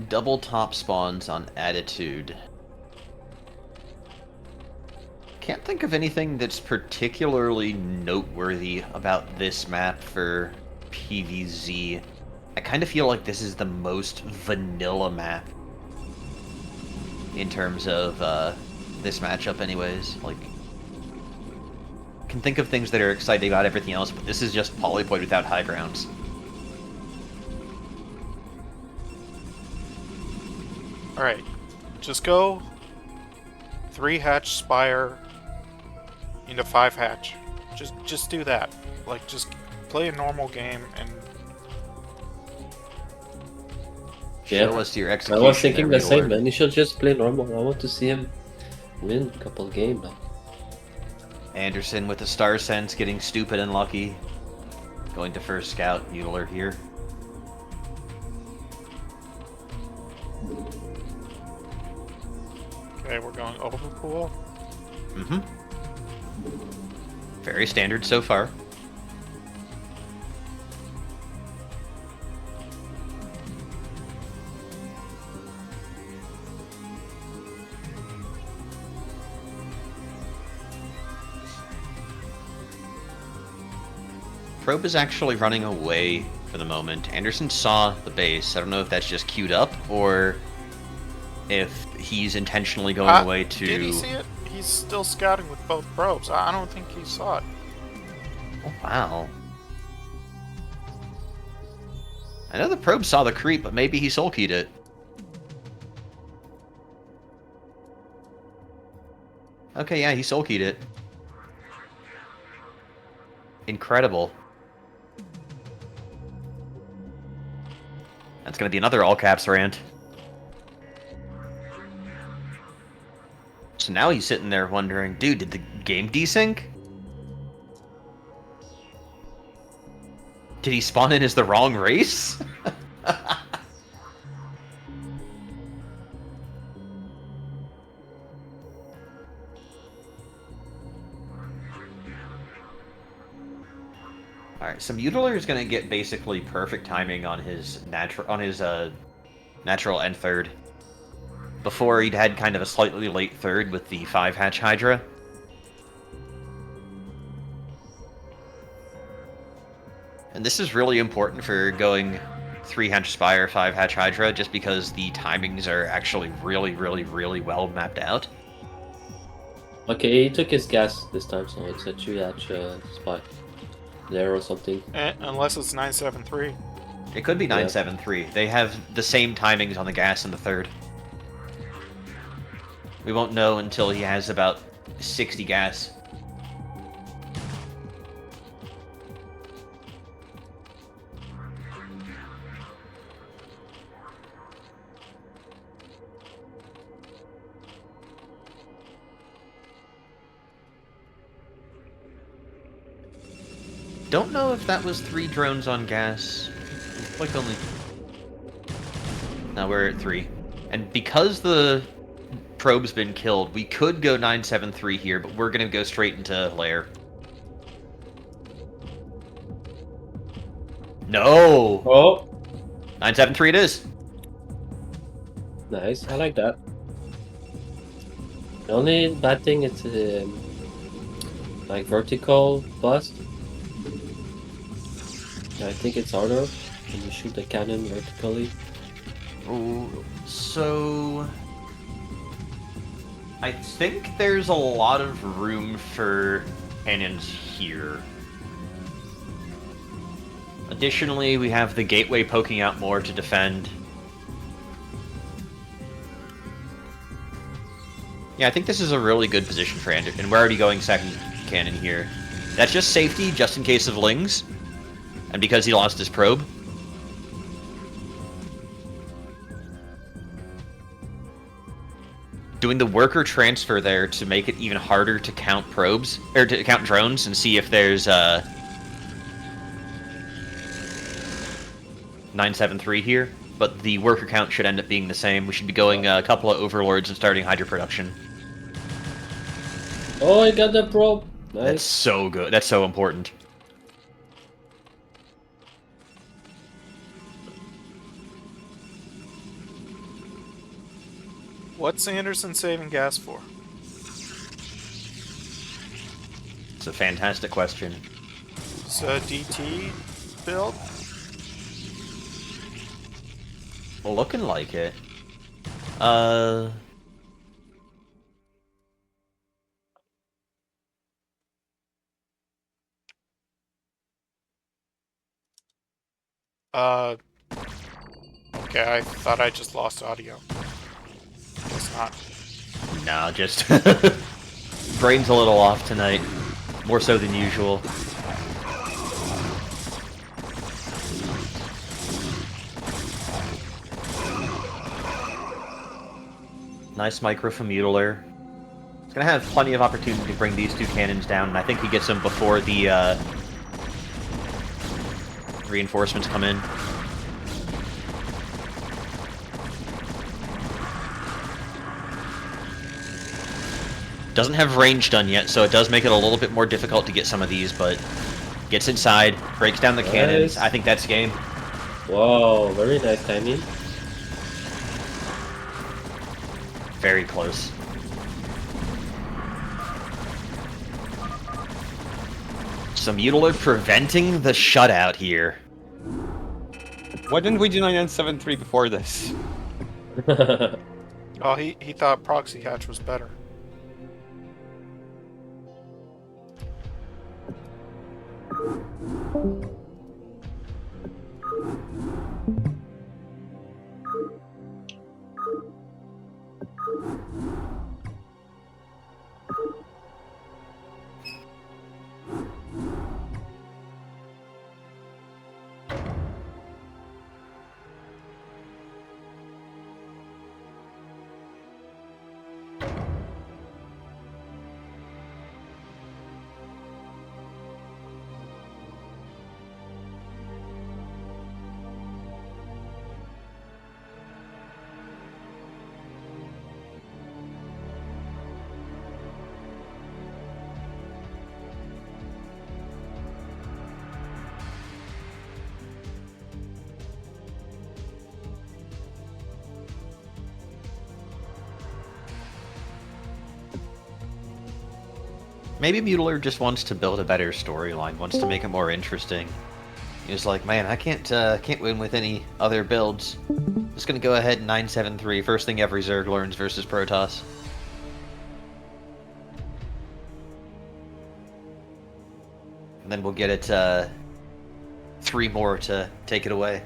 Double top spawns on Attitude. Can't think of anything that's particularly noteworthy about this map for PvZ. I kind of feel like this is the most vanilla map in terms of this matchup anyways. Like, I can think of things that are exciting about everything else, but this is just Polypoid without high grounds. Alright, just go 3 hatch spire into 5 hatch. Just do that. Like, just play a normal game and Yeah, Show us your I execution. was thinking there, the same, Mutaller. man. He should just play normal. I want to see him win a couple games. Man. Anderson with the star sense getting stupid and lucky. Going to first scout, Mutaller here. okay, we're going overpool. Mm-hmm. Very standard so far. Probe is actually running away for the moment. Anderson saw the base. I don't know if that's just queued up or if he's intentionally going away to... Did he see it? He's still scouting with both probes. I don't think he saw it. Oh, wow. I know the probe saw the creep, but maybe he soul keyed it. Okay, yeah, he soul keyed it. Incredible. That's gonna be another all caps rant. So now he's sitting there wondering, dude, did the game desync? Did he spawn in as the wrong race? Alright, so Mutaller is gonna get basically perfect timing on his natural end third. Before he'd had kind of a slightly late third with the 5 hatch Hydra. And this is really important for going 3 hatch Spire, 5 hatch Hydra, just because the timings are actually really, really, really well mapped out. Okay, he took his gas this time, so it's a 2 hatch spy. There or something. Unless it's 973. It could be Yeah. 973. They have the same timings on the gas in the third. We won't know until he has about 60 gas. Don't know if that was 3 drones on gas. Like only... Now we're at 3. And because the probe's been killed, we could go 973 here, but we're gonna go straight into lair. No! Oh! 973 it is! Nice, I like that. The only bad thing is like vertical bust. I think it's harder when you shoot the cannon vertically. Oh, so... I think there's a lot of room for cannons here. Additionally, we have the gateway poking out more to defend. Yeah, I think this is a really good position for Anderson, and we're already going second cannon here. That's just safety, just in case of Lings, and because he lost his probe. Doing the worker transfer there to make it even harder to count probes, or to count drones, and see if there's 973 here. But the worker count should end up being the same. We should be going a couple of overlords and starting Hydra production. Oh, I got the probe. Nice. That's so good. That's so important. What's Anderson saving gas for? It's a fantastic question. It's a DT build? Looking like it. Okay, I thought I just lost audio. Guess not. No, just brain's a little off tonight. More so than usual. Nice micro from Mutaller. He's gonna have plenty of opportunity to bring these two cannons down, and I think he gets them before the reinforcements come in. Doesn't have range done yet, so it does make it a little bit more difficult to get some of these, but gets inside, breaks down the cannons. I think that's game. Wow, very nice timing. Very close. So Mutaller preventing the shutout here. Why didn't we do 973 before this? Oh, he thought proxy hatch was better. Maybe Mutaller just wants to build a better storyline, wants to make it more interesting. He's like, man, I can't win with any other builds. Just gonna go ahead and 973. First thing every Zerg learns versus Protoss. And then we'll get it 3 more to take it away.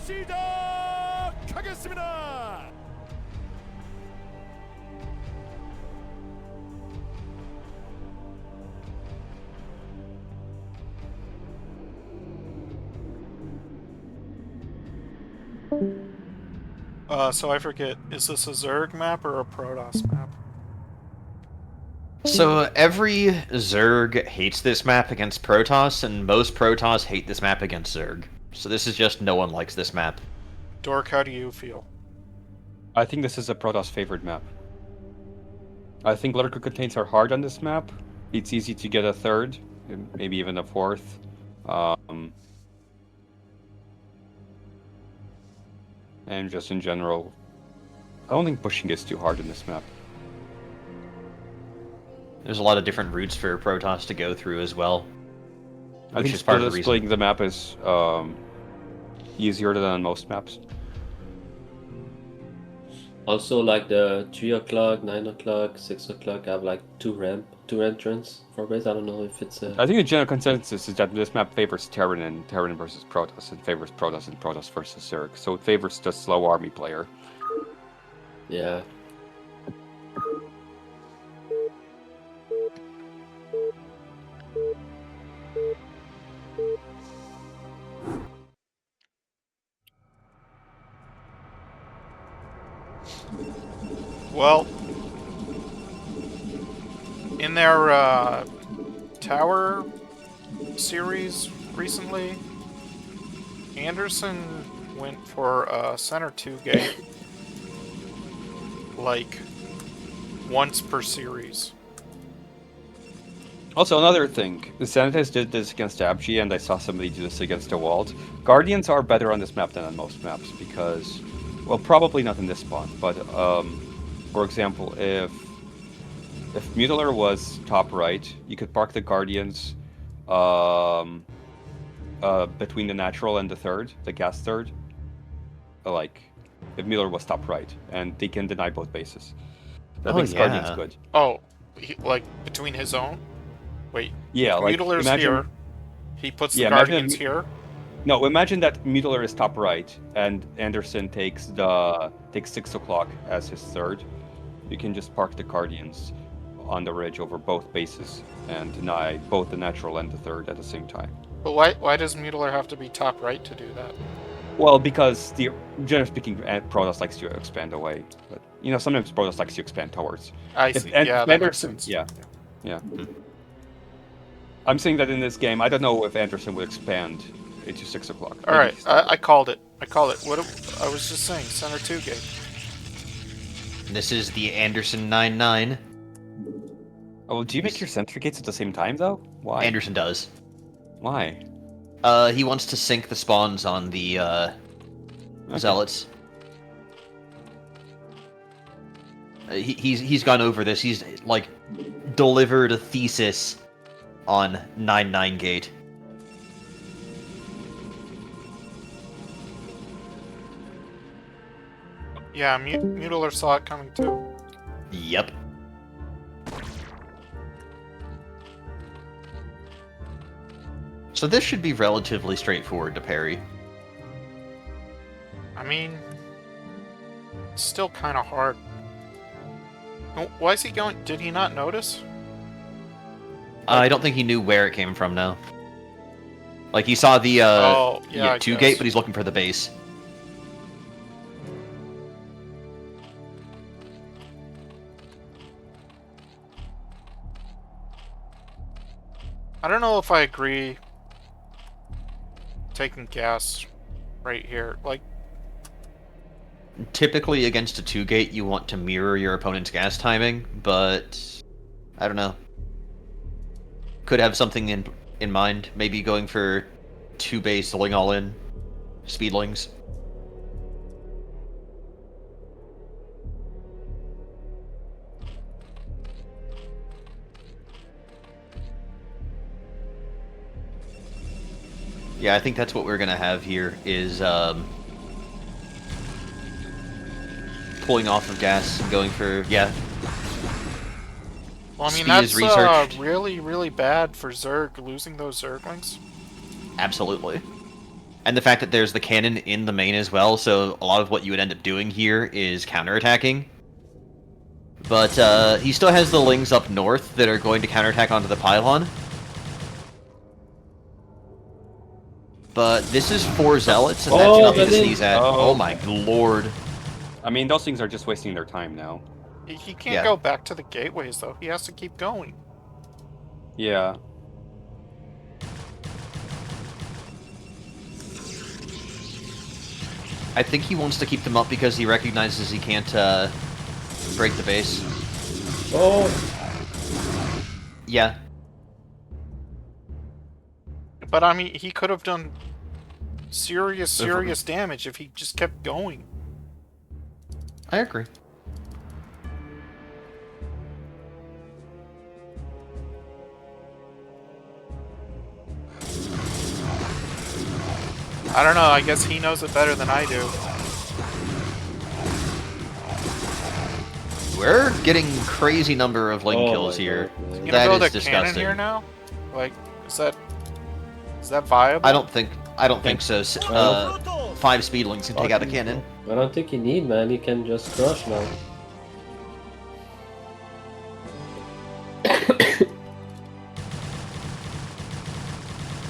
시작하겠습니다. So I forget, is this a Zerg map or a Protoss map? So every Zerg hates this map against Protoss, and most Protoss hate this map against Zerg. So this is just no one likes this map. Dork, how do you feel? I think this is a Protoss favored map. I think lurker contains are hard on this map. It's easy to get a third, maybe even a fourth. And just in general, I don't think pushing is too hard in this map. There's a lot of different routes for Protoss to go through as well. I think splitting the map is easier than on most maps. Also, like the 3 o'clock, 9 o'clock, 6 o'clock have like two entrance for base. I don't know if it's I think the general consensus is that this map favors Terran and Terran versus Protoss, and favors Protoss and Protoss versus Zerg. So it favors the slow army player. yeah. Well, in their tower series recently, Anderson went for center 2 gate like once per series. Also, another thing, the Senators did this against Abji, and I saw somebody do this against the Wald. Guardians are better on this map than on most maps because, well, probably not in this spawn, but for example, if Mutaller was top right, you could park the Guardians between the natural and the third, the gas third. Like, if Mutaller was top right, and they can deny both bases. That makes Guardians good. Oh, like between his own? Wait. Yeah, like Mutiller's imagine, here. He puts the yeah, imagine Guardians here. No, imagine that Mutaller is top right, and Anderson takes 6 o'clock as his third. You can just park the Guardians on the ridge over both bases and deny both the natural and the third at the same time. But why does Mutaller have to be top right to do that? Well, because generally speaking, Protoss likes to expand away, but you know sometimes Protoss likes to expand towards. I see. Yeah, that makes sense. Yeah. I'm saying that in this game, I don't know if Anderson would expand into 6 o'clock. All right, I called it. What I was just saying, center 2 gate. This is the Anderson 9-9. Oh, do you make your center gates at the same time though? Why? Anderson does. Why? He wants to sync the spawns on the Zealots. He's gone over this. He's like delivered a thesis on 9-9 gate. Yeah, Mutaller saw it coming too. Yep. So this should be relatively straightforward to parry. I mean, it's still kind of hard. Why is he going? Did he not notice? I don't think he knew where it came from now. Like he saw the I 2 guess. gate, but he's looking for the base. I don't know if I agree taking gas right here. Like, Typically against a 2 gate, you want to mirror your opponent's gas timing, but I don't know. Could have something in mind. Maybe going for 2 base, pulling all in, speedlings. Yeah, I think that's what we're gonna have here is pulling off of gas and going for well, I mean, Speed that's is researched. really, really bad for Zerg, losing those Zerglings. Absolutely. And the fact that there's the cannon in the main as well, so a lot of what you would end up doing here is counterattacking. But he still has the lings up north that are going to counterattack onto the pylon. But this is 4 zealots, and that's nothing to sneeze at. Oh my lord. I mean, those things are just wasting their time now. He can't go back to the gateways, though. He has to keep going. Yeah. I think he wants to keep them up because he recognizes he can't break the base. Oh! Yeah. But I mean, he could have done serious damage if he just kept going. I agree. I don't know, I guess he knows it better than I do. We're getting crazy number of link Oh kills my here. God, man. You gonna That build is a cannon disgusting. here now? Like, is that viable? I don't think so. 5 speedlings can take out a cannon. I don't think you need, man. You can just crush now.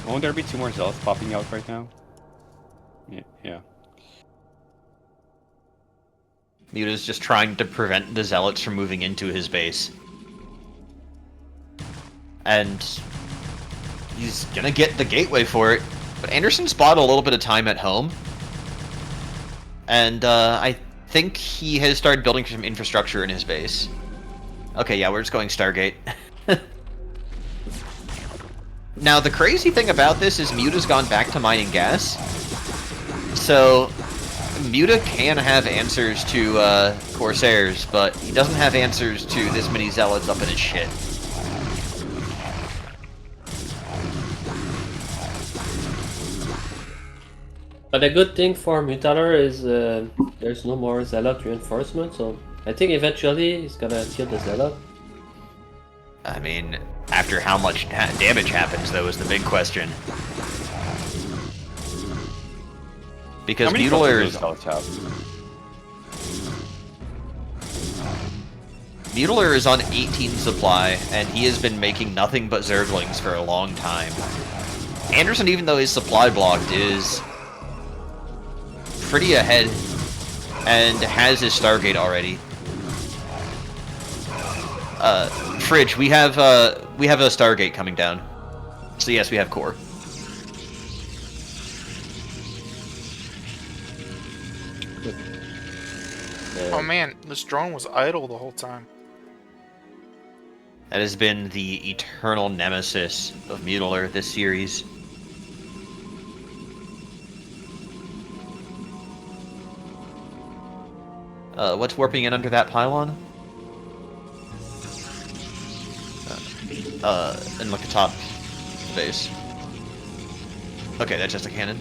Won't there be 2 more zealots popping out right now? Yeah. Muta's just trying to prevent the zealots from moving into his base. And he's gonna get the gateway for it. But Anderson's bought a little bit of time at home. And I think he has started building some infrastructure in his base. Okay, yeah, we're just going Stargate. Now, the crazy thing about this is Muta's gone back to mining gas. So, Muta can have answers to Corsairs, but he doesn't have answers to this many zealots up in his shit. But the good thing for Mutaller is there's no more zealot reinforcement, so I think eventually he's gonna kill the zealot. I mean, after how much damage happens, though, is the big question. Because How many Mutaller does is, zealots have? Mutaller is on 18 supply, and he has been making nothing but Zerglings for a long time. Anderson, even though his supply blocked, is pretty ahead and has his Stargate already. Fridge, we have a Stargate coming down. So yes, we have core. Oh man, this drone was idle the whole time. That has been the eternal nemesis of Mutaller this series. What's warping in under that pylon? And look at top base. Okay, that's just a cannon.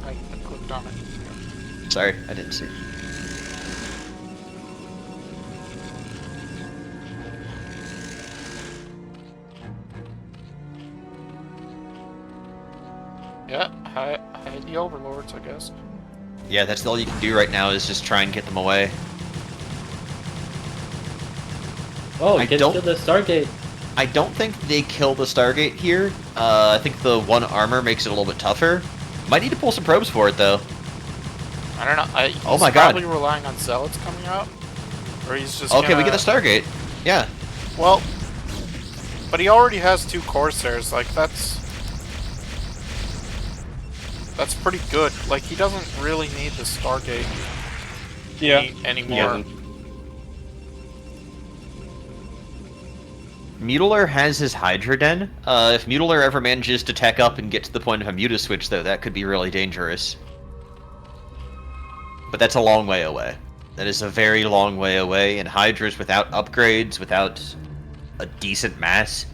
I clicked on it. Sorry, I didn't see. Yeah, hide the overlords, I guess. Yeah, that's all you can do right now is just try and get them away. Oh, I you can don't- kill the Stargate. I don't think they kill the Stargate here. I think the 1 armor makes it a little bit tougher. Might need to pull some probes for it, though. I don't know. He's Oh my God. probably relying on zealots coming out, or he's just Okay, gonna... we get a Stargate. Yeah. Well, but he already has 2 Corsairs. Like that's pretty good. Like he doesn't really need the Stargate anymore. Mutaller has his Hydra Den. If Mutaller ever manages to tech up and get to the point of a Muta switch, though, that could be really dangerous. But that's a long way away. That is a very long way away, and Hydras without upgrades, without a decent mass,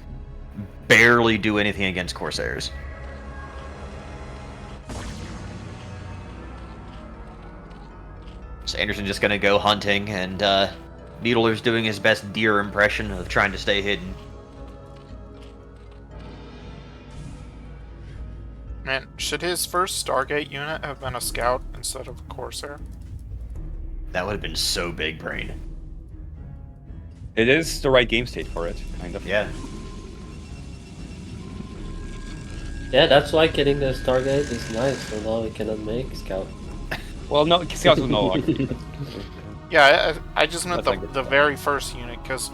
barely do anything against Corsairs. So Anderson just gonna go hunting, and Mutaller's doing his best deer impression of trying to stay hidden. Man, should his first Stargate unit have been a scout instead of a Corsair? That would have been so big brain. It is the right game state for it, kind of. Yeah. Yeah, that's why killing the Stargate is nice, so now we cannot make Scout. Well, no, Scouts will no longer. Yeah, I just meant That's like the very first unit, because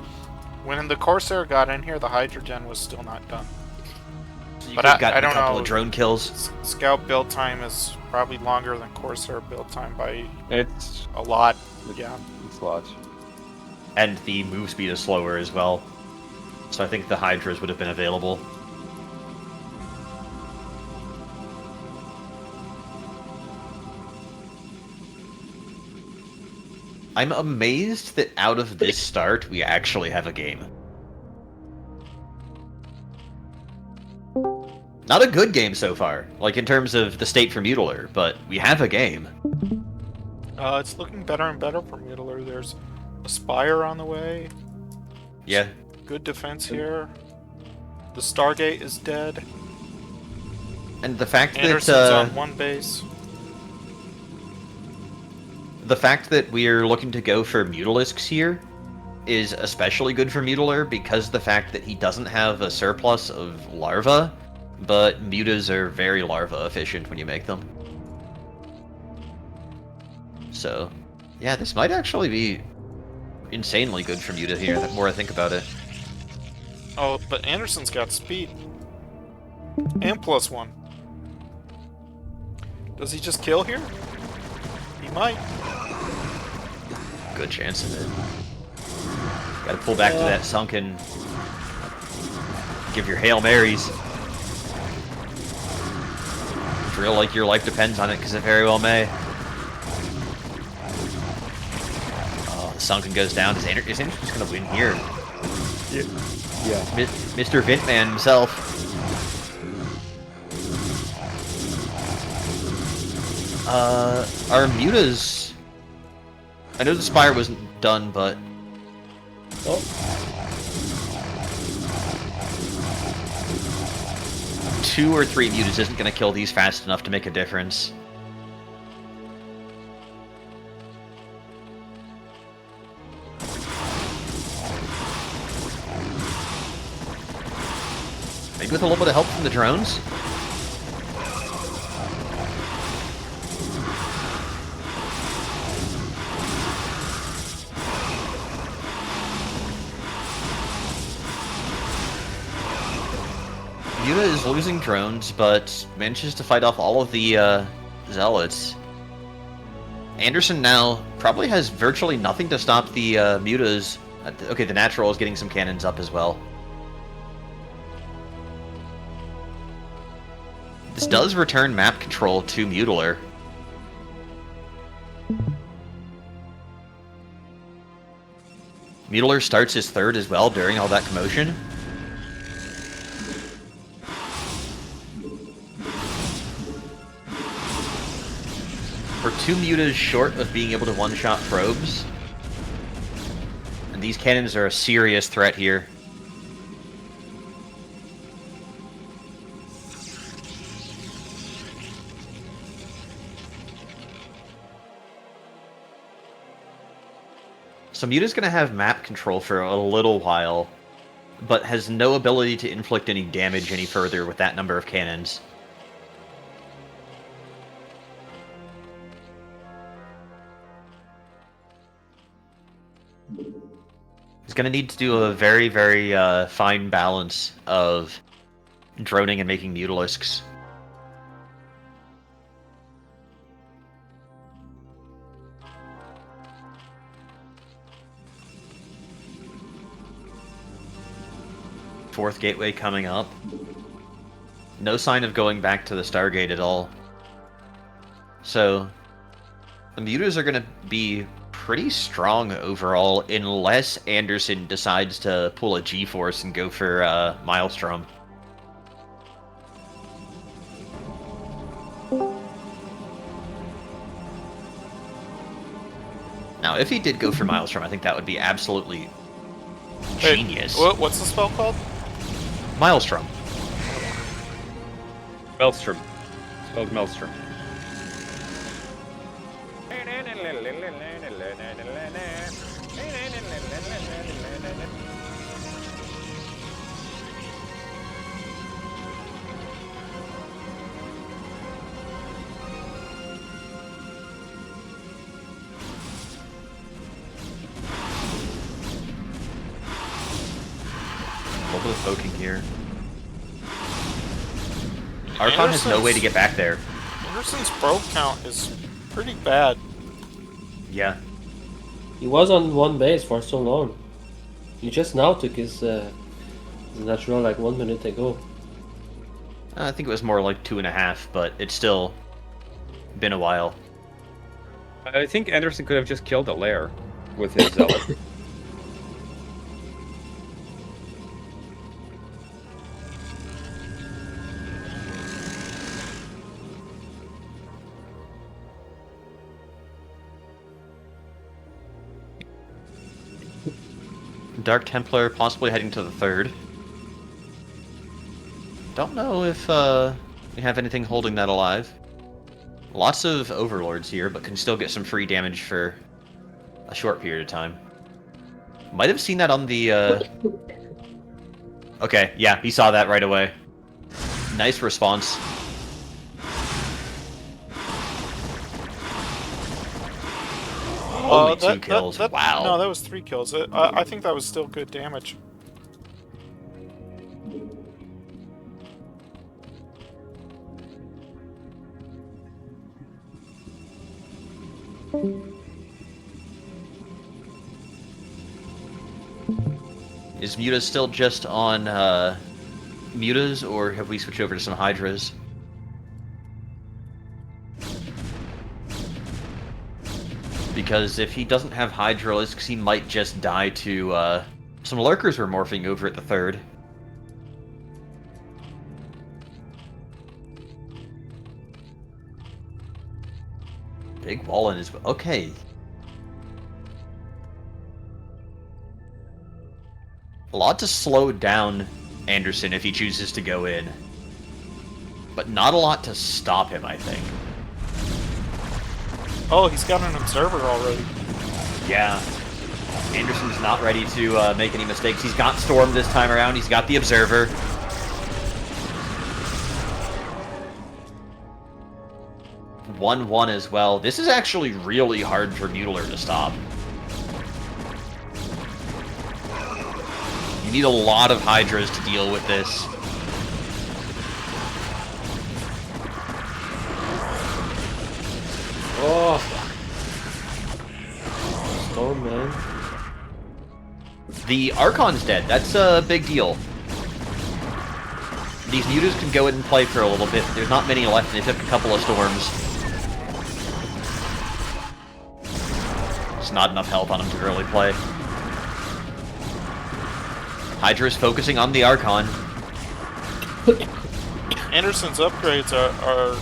when the Corsair got in here, the Hydrogen was still not done. So you But could have I gotten a don't couple know. of drone kills. Scout build time is probably longer than Corsair build time by It's a lot. Yeah. a lot. And the move speed is slower as well. So I think the Hydras would have been available. I'm amazed that out of this start, we actually have a game. Not a good game so far, like in terms of the state for Mutaller, but we have a game. It's looking better and better for Mutaller. There's A Spire on the way. Yeah. Good defense here. The Stargate is dead. And the fact Anderson's that on one base. the fact that we're looking to go for Mutalisks here is especially good for Mutaller because the fact that he doesn't have a surplus of larvae, but mutas are very larva efficient when you make them. So, yeah, this might actually be insanely good for Muta here, the more I think about it. Oh, but Anderson's got speed. And +1. Does he just kill here? He might. Good chance of it. Gotta pull back to that sunken. Give your Hail Marys. Drill like your life depends on it, because it very well may. Oh, the sunken goes down. Is Anderson just gonna win here? Yeah. Mr. Vintman himself. Our mutas. I know the Spire wasn't done, but. Oh, 2 or 3 mutas isn't going to kill these fast enough to make a difference. Maybe with a little bit of help from the drones? Muta is losing drones, but manages to fight off all of the zealots. Anderson now probably has virtually nothing to stop the mutas. Okay, the natural is getting some cannons up as well. This does return map control to Mutaller. Mutaller starts his third as well during all that commotion. We're 2 mutas short of being able to one-shot probes. And these cannons are a serious threat here. So Muta's going to have map control for a little while, but has no ability to inflict any damage any further with that number of cannons. He's going to need to do a very, very fine balance of droning and making Mutalisks. Fourth gateway coming up. No sign of going back to the Stargate at all. So, the mutas are going to be pretty strong overall, unless Anderson decides to pull a G-Force and go for Maelstrom. Now, if he did go for Maelstrom, I think that would be absolutely genius. Wait, what's the spell called? Maelstrom. Maelstrom. Spelled Maelstrom. A little bit of poking here. Archon has no way to get back there. Anderson's probe count is pretty bad. Yeah. he was on one base for so long. He just now took his natural like 1 minute ago. I think it was more like 2.5, but it's still been a while. I think Anderson could have just killed a lair with his zealot. Dark Templar possibly heading to the third. Don't know if we have anything holding that alive. Lots of Overlords here, but can still get some free damage for a short period of time. Might have seen that on the... Okay, yeah, he saw that right away. Nice response. Only 2 kills. Wow. No, that was 3 kills. I think that was still good damage. Is Muta still just on Mutas, or have we switched over to some Hydras? Because if he doesn't have Hydralisks, he might just die to some Lurkers were morphing over at the third. Big Wallen is... Okay. A lot to slow down Anderson if he chooses to go in. But not a lot to stop him, I think. Oh, he's got an observer already. Yeah. Anderson's not ready to make any mistakes. He's got Storm this time around. He's got the observer. 1-1 as well. This is actually really hard for Mutaller to stop. You need a lot of Hydras to deal with this. Oh, Storm, man. The Archon's dead. That's a big deal. These Mutas can go in and play for a little bit. There's not many left, and they took a couple of Storms. It's not enough health on him to really play. Hydra's focusing on the Archon. Anderson's upgrades are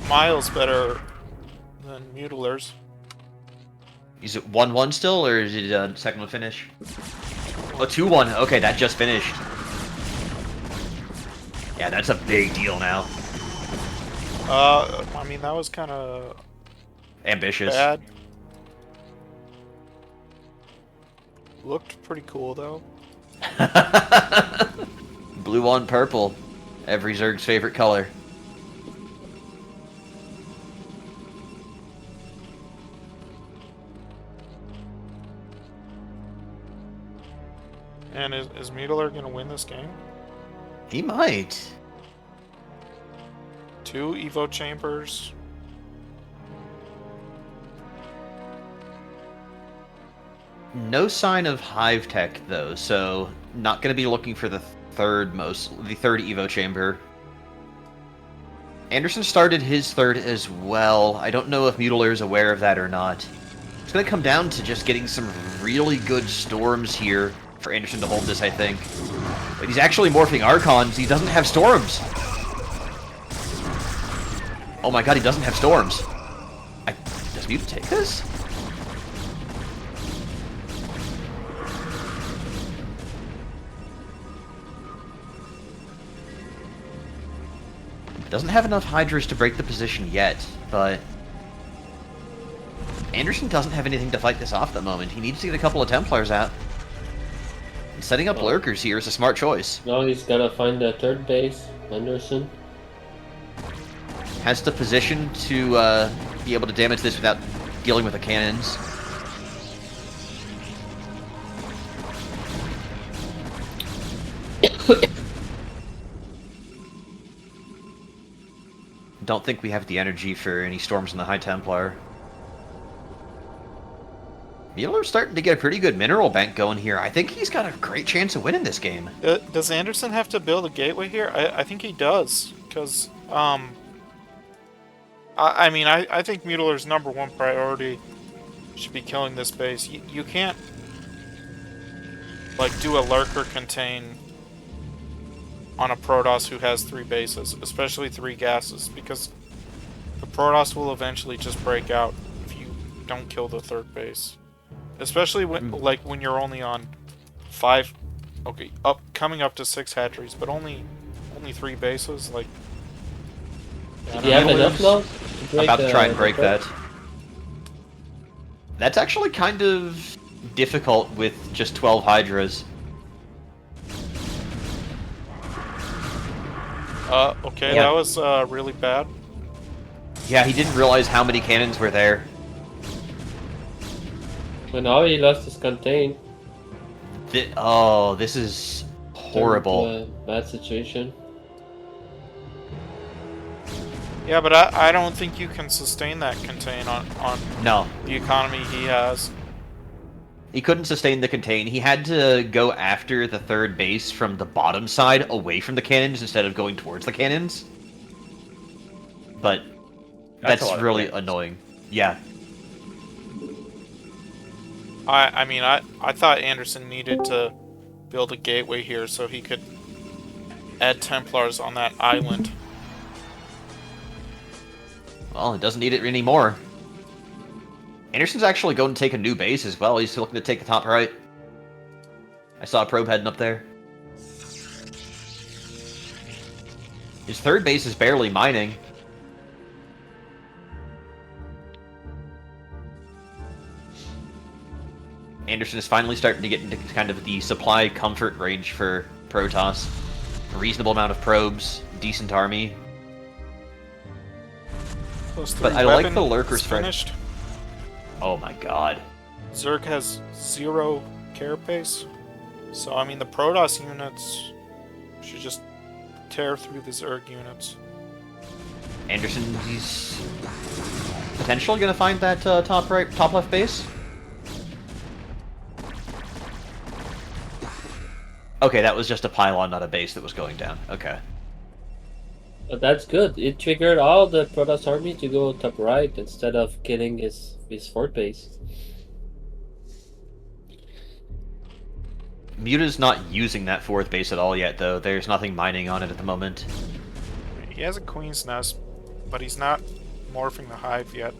miles better than Mutaller's. Is it 1-1 still, or is it a second one finish? Oh, 2-1. Okay, that just finished. Yeah, that's a big deal now. I mean, that was kind of ambitious. bad. Looked pretty cool, though. Blue on purple. Every Zerg's favorite color. And is Mutaller going to win this game? He might. 2 Evo Chambers. No sign of Hive Tech, though, so not going to be looking for the third Evo Chamber. Anderson started his third as well. I don't know if Mutaller is aware of that or not. It's going to come down to just getting some really good Storms here for Anderson to hold this, I think. But he's actually morphing Archons. He doesn't have Storms. Oh my god, he doesn't have Storms. Does Muta take this? Doesn't have enough Hydras to break the position yet, but Anderson doesn't have anything to fight this off at the moment. He needs to get a couple of Templars out. And setting up Lurkers here is a smart choice. Now he's gotta find the third base, Anderson. Has the position to be able to damage this without dealing with the cannons. Don't think we have the energy for any Storms in the High Templar. Mueller's starting to get a pretty good mineral bank going here. I think he's got a great chance of winning this game. Does Anderson have to build a gateway here? I think he does, because I think Mutaller's #1 priority should be killing this base. You can't like do a Lurker contain on a Protoss who has 3 bases, especially 3 gases, because the Protoss will eventually just break out if you don't kill the third base. Especially when when you're only on 5, okay, coming up to 6 hatcheries, but only 3 bases. Like, Do you have enough now? To break About to try and the break break? that. That's actually kind of difficult with just 12 Hydras. Okay, Yeah. that was really bad. Yeah, he didn't realize how many cannons were there. But now he lost his contain. Oh, this is horrible. Turned to a bad situation. Yeah, but I don't think you can sustain that contain on No, the economy he has. he couldn't sustain the contain. He had to go after the third base from the bottom side, away from the cannons, instead of going towards the cannons. But That's a that's lot of really cannons. annoying. Yeah. I mean, I thought Anderson needed to build a gateway here so he could add Templars on that island. Well, it doesn't need it anymore. Anderson's actually going to take a new base as well. He's looking to take the top right. I saw a probe heading up there. His third base is barely mining. Anderson is finally starting to get into kind of the supply comfort range for Protoss. A reasonable amount of probes, decent army. But I like the lurker spread. Finished. Oh my god. Zerg has 0 carapace, so I mean the Protoss units should just tear through the Zerg units. Anderson, he's potentially going to find that top left base. Okay, that was just a pylon, not a base that was going down. Okay. But that's good. It triggered all the Protoss army to go top right instead of killing his fort base. Muta's not using that fourth base at all yet, though. There's nothing mining on it at the moment. He has a Queen's Nest, but he's not morphing the hive yet.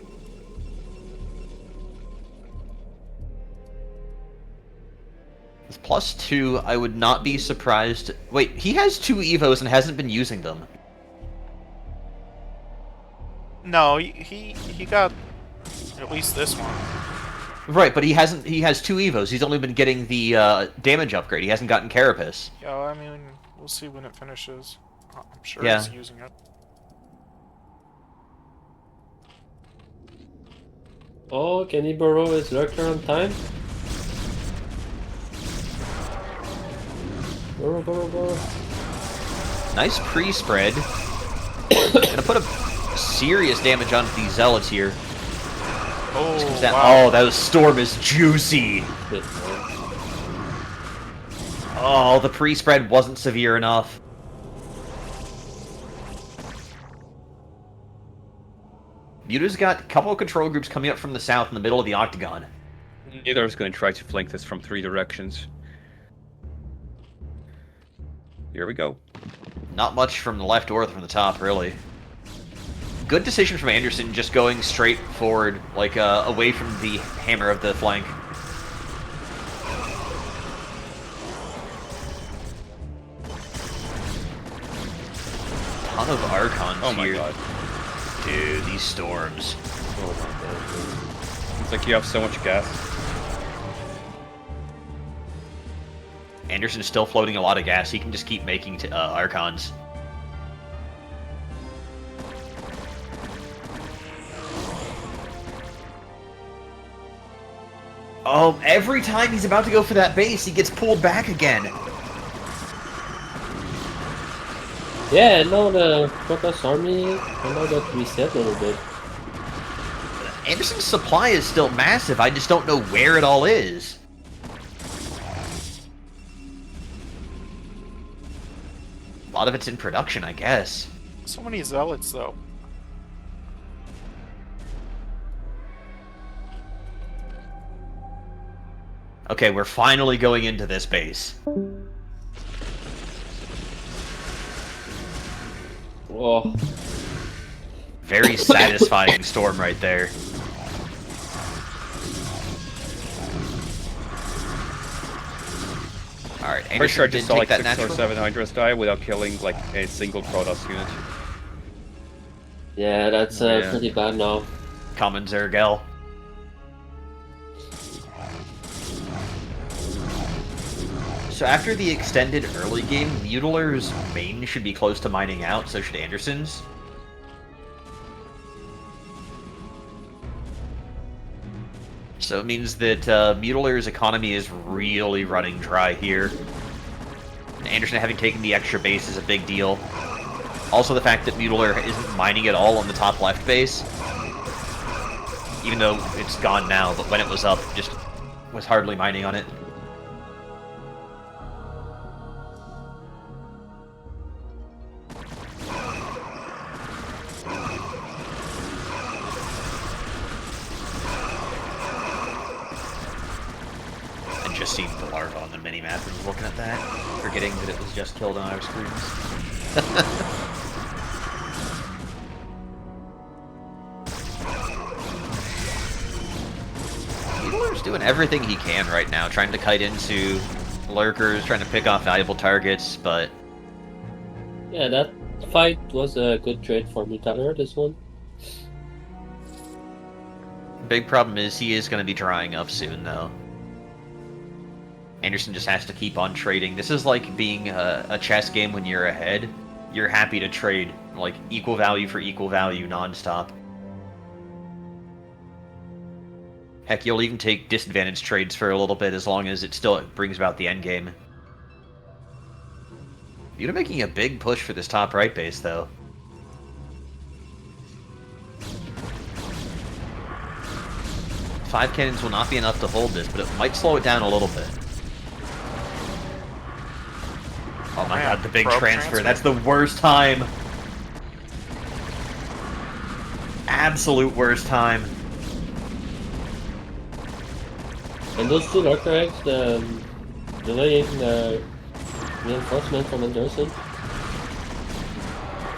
With +2, I would not be surprised. Wait, he has 2 Evos and hasn't been using them. No, he got at least this one. Right, but he hasn't. He has 2 Evos. He's only been getting the damage upgrade. He hasn't gotten Carapace. Yeah, I mean, we'll see when it finishes. I'm sure Yeah. he's using it. Oh, can he borrow his lurker on time? Borrow. Nice pre-spread. Gonna put a serious damage onto these zealots here. Oh, That, wow. oh, that storm is juicy. Bit more. Oh, the pre-spread wasn't severe enough. Muta's got a couple of control groups coming up from the south in the middle of the octagon. Neither is going to try to flank this from 3 directions. Here we go. Not much from the left or from the top, really. Good decision from Anderson, just going straight forward, like away from the hammer of the flank. Ton of Archons Oh my here. god. Dude, these storms. Oh my god. It's like you have so much gas. Anderson's still floating a lot of gas. He can just keep making Archons. Oh, every time he's about to go for that base, he gets pulled back again. Yeah, no, the Protoss army now got reset a little bit. Anderson's supply is still massive. I just don't know where it all is. A lot of it's in production, I guess. So many zealots, though. Okay, we're finally going into this base. Oh, Very satisfying storm right there. Alright, Pretty Anderson sure I did just saw take like that 6 or natural. 7 Hydras die without killing like a single Protoss unit. Yeah, that's Yeah. pretty bad now. Common Zergel. So after the extended early game, Mutiler's main should be close to mining out, so should Anderson's. So it means that Mutiler's economy is really running dry here. And Anderson having taken the extra base is a big deal. Also the fact that Mutiler isn't mining at all on the top left base. Even though it's gone now, but when it was up, just was hardly mining on it. And just seeing the larva on the minimap and looking at that, forgetting that it was just killed on our screens. Mutiler's doing everything he can right now, trying to kite into lurkers, trying to pick off valuable targets, but Yeah, that fight was a good trade for Mutaller, this one. big problem is he is going to be drying up soon, though. Anderson just has to keep on trading. This is like being a chess game when you're ahead. You're happy to trade, like, equal value for equal value non-stop. Heck, you'll even take disadvantage trades for a little bit as long as it still brings about the end game. You're making a big push for this top right base, though. Five cannons will not be enough to hold this, but it might slow it down a little bit. Oh my god, the big probe transfer. That's the worst time. Absolute worst time. And those two lurker eggs, delaying the reinforcement from Anderson.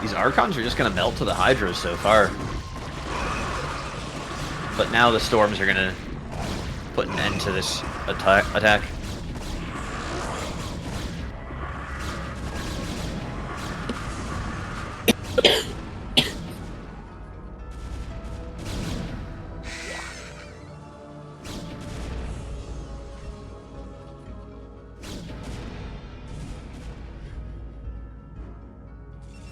These Archons are just going to melt to the Hydras so far. But now the Storms are going to put an end to this attack.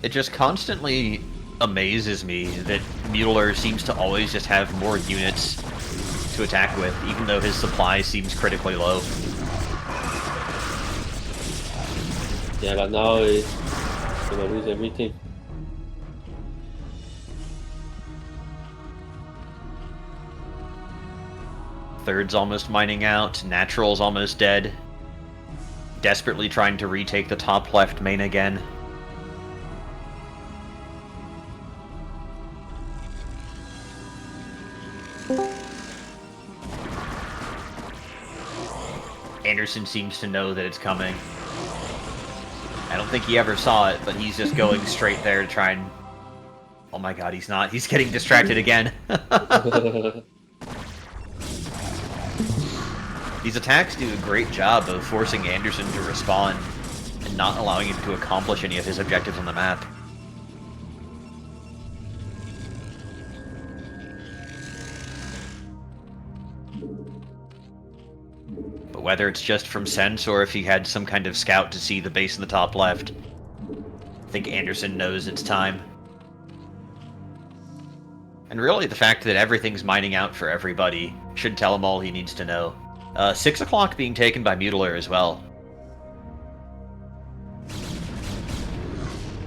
It just constantly amazes me that Mutiler seems to always just have more units to attack with, even though his supply seems critically low. Yeah, but now he's gonna lose everything. Third's almost mining out, Natural's almost dead. Desperately trying to retake the top left main again. Anderson seems to know that it's coming. I don't think he ever saw it, but he's just going straight there to try and... Oh my god, he's not. He's getting distracted again. These attacks do a great job of forcing Anderson to respond and not allowing him to accomplish any of his objectives on the map. But whether it's just from sense or if he had some kind of scout to see the base in the top left, I think Anderson knows it's time. And really, the fact that everything's mining out for everybody should tell him all he needs to know. 6 o'clock being taken by Mutiler as well.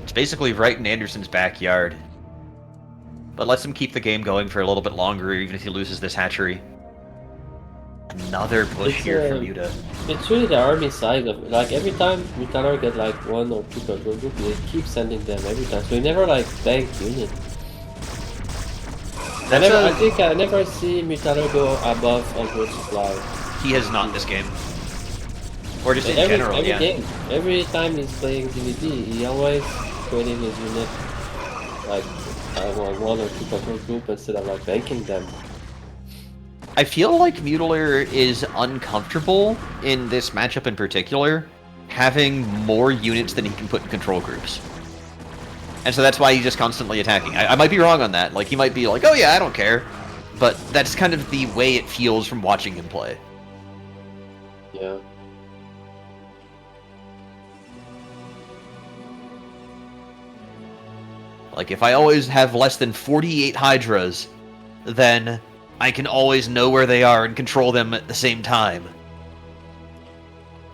It's basically right in Anderson's backyard. But lets him keep the game going for a little bit longer, even if he loses this hatchery. Another push It's, here from Muta. It's really the army side of it. Like every time Mutaller get like 1 or 2 control group, they keep sending them every time. So we never like bank unit. I think I never see Mutaller go above 100 supply. He has not this game. Or just in every general, yeah. game, every time he's playing DVD, he always creating his unit like 1 or 2 control group instead of like banking them. I feel like Mutiler is uncomfortable in this matchup in particular having more units than he can put in control groups. And so that's why he's just constantly attacking. I might be wrong on that. Like, he might be like, oh yeah, I don't care. But that's kind of the way it feels from watching him play. Yeah. Like, if I always have less than 48 Hydras, then I can always know where they are and control them at the same time.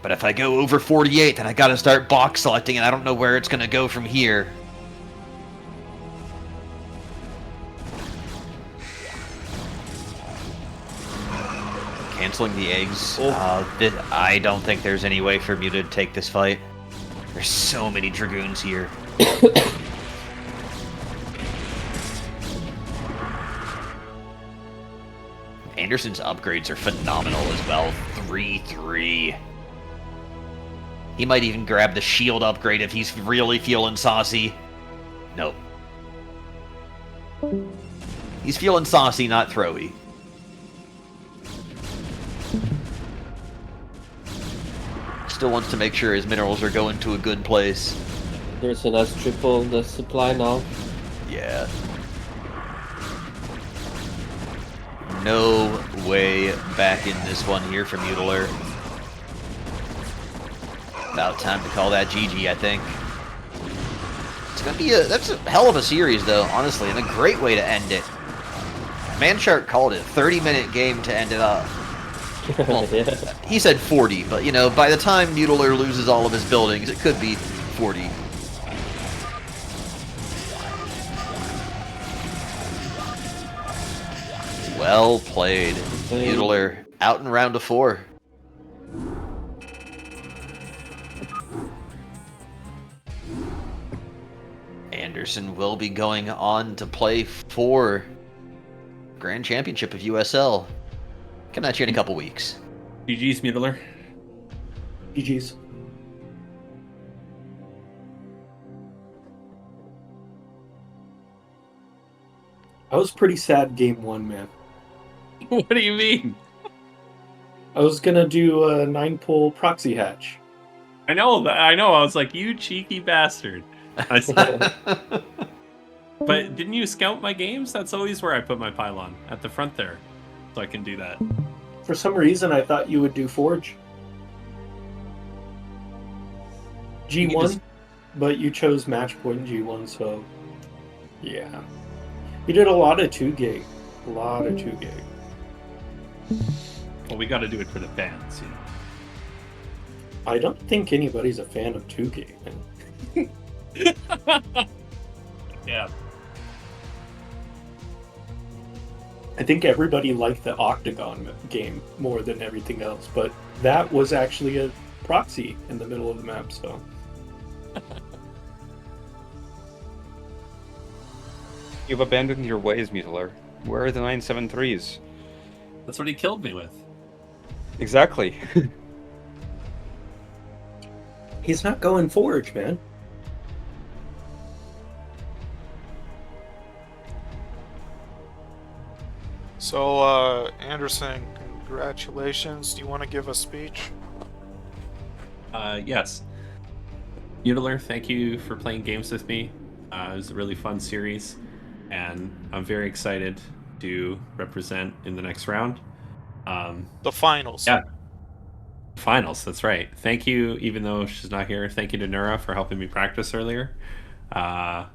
But if I go over 48, then I gotta start box selecting, and I don't know where it's gonna go from here. Canceling the eggs. I don't think there's any way for Muta to take this fight. There's so many Dragoons here. Anderson's upgrades are phenomenal as well. 3-3. He might even grab the shield upgrade if he's really feeling saucy. Nope. He's feeling saucy, not throwy. Still wants to make sure his minerals are going to a good place. Anderson has tripled the supply now. Yeah. No way back in this one here from Mutaller. About time to call that GG, I think. It's gonna be that's a hell of a series, though, honestly, and a great way to end it. Manshark called it 30-minute game to end it up. Well, Yeah. he said 40, but you know, by the time Mutaller loses all of his buildings, it could be 40. Well played. Mutaller out in round of 4. Anderson will be going on to play for Grand Championship of USL. Coming at you in a couple weeks. GG's, Mutaller. GG's. I was pretty sad game 1, man. What do you mean? I was gonna do a 9-pull proxy hatch. I know. I was like, you cheeky bastard. But didn't you scout my games? That's always where I put my pylon, at the front there. So I can do that. For some reason, I thought you would do Forge. G1, but you chose match point G1, so yeah. You did a lot of 2 gig. A lot of 2 gig. Well, we got to do it for the fans, you know. I don't think anybody's a fan of 2 gig, man. Yeah. I think everybody liked the Octagon game more than everything else, but that was actually a proxy in the middle of the map, so. You've abandoned your ways, Mutaller. Where are the 973s? That's what he killed me with. Exactly. He's not going Forge, man. So, Anderson, congratulations. Do you want to give a speech? Yes. Mutaller, thank you for playing games with me. It was a really fun series, and I'm very excited to represent in the next round. The finals. Yeah. Finals, that's right. Thank you, even though she's not here. Thank you to Nura for helping me practice earlier. Yeah,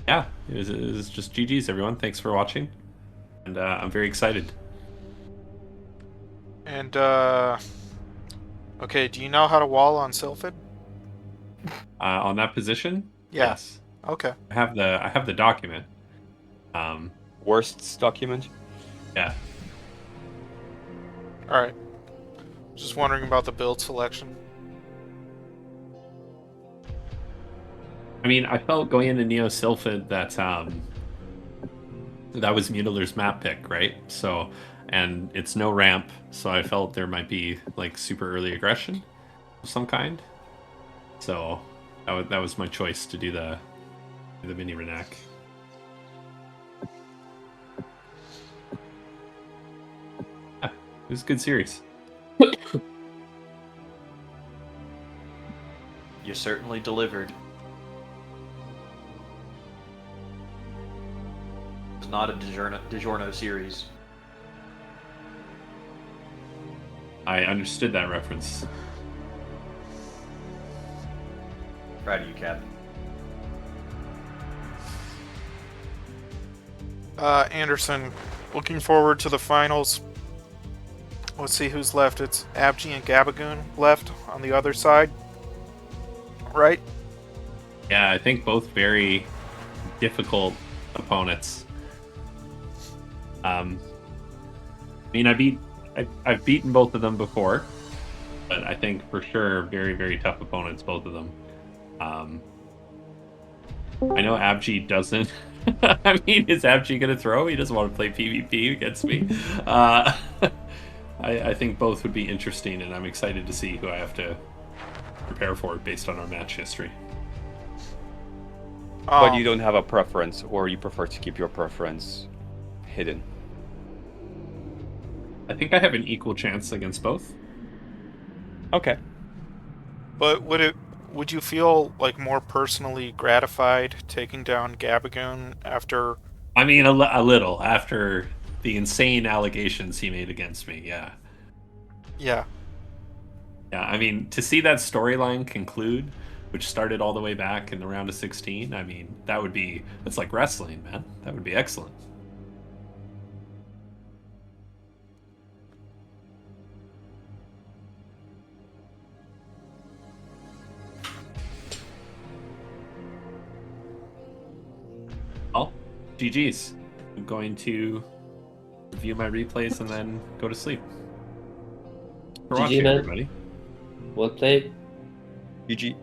it was just GG's, everyone. Thanks for watching. And I'm very excited. And, okay, do you know how to wall on Sylphid? On that position? Yeah. Yes. Okay. I have the document. Worst document? Yeah. Alright. Just wondering about the build selection. I mean, I felt going into Neo Sylphid that that was Mutaller's map pick, right? So, and it's no ramp, so I felt there might be like super early aggression of some kind. So that was my choice to do the mini Renac. Yeah, it was a good series. You certainly delivered. It's not a DiGiorno series. I understood that reference. Proud of you, Cap. Anderson, looking forward to the finals. Let's see who's left. It's Abji and Gabagoon left on the other side, right? Yeah, I think both very difficult opponents. I mean, I've beaten both of them before, but I think for sure very, very tough opponents, both of them. I know Abji doesn't. I mean, is Abji gonna throw? He doesn't want to play PvP against me. I think both would be interesting, and I'm excited to see who I have to prepare for based on our match history. But you don't have a preference, or you prefer to keep your preference hidden? I think I have an equal chance against both. Okay. But would you feel like more personally gratified taking down Gabagoon after? I mean, a little after the insane allegations he made against me. Yeah. Yeah. Yeah, I mean, to see that storyline conclude, which started all the way back in the round of 16, I mean, that's like wrestling, man. That would be excellent. Well, GG's. I'm going to review my replays and then go to sleep. For GG, watching, man. everybody. Well played. GG.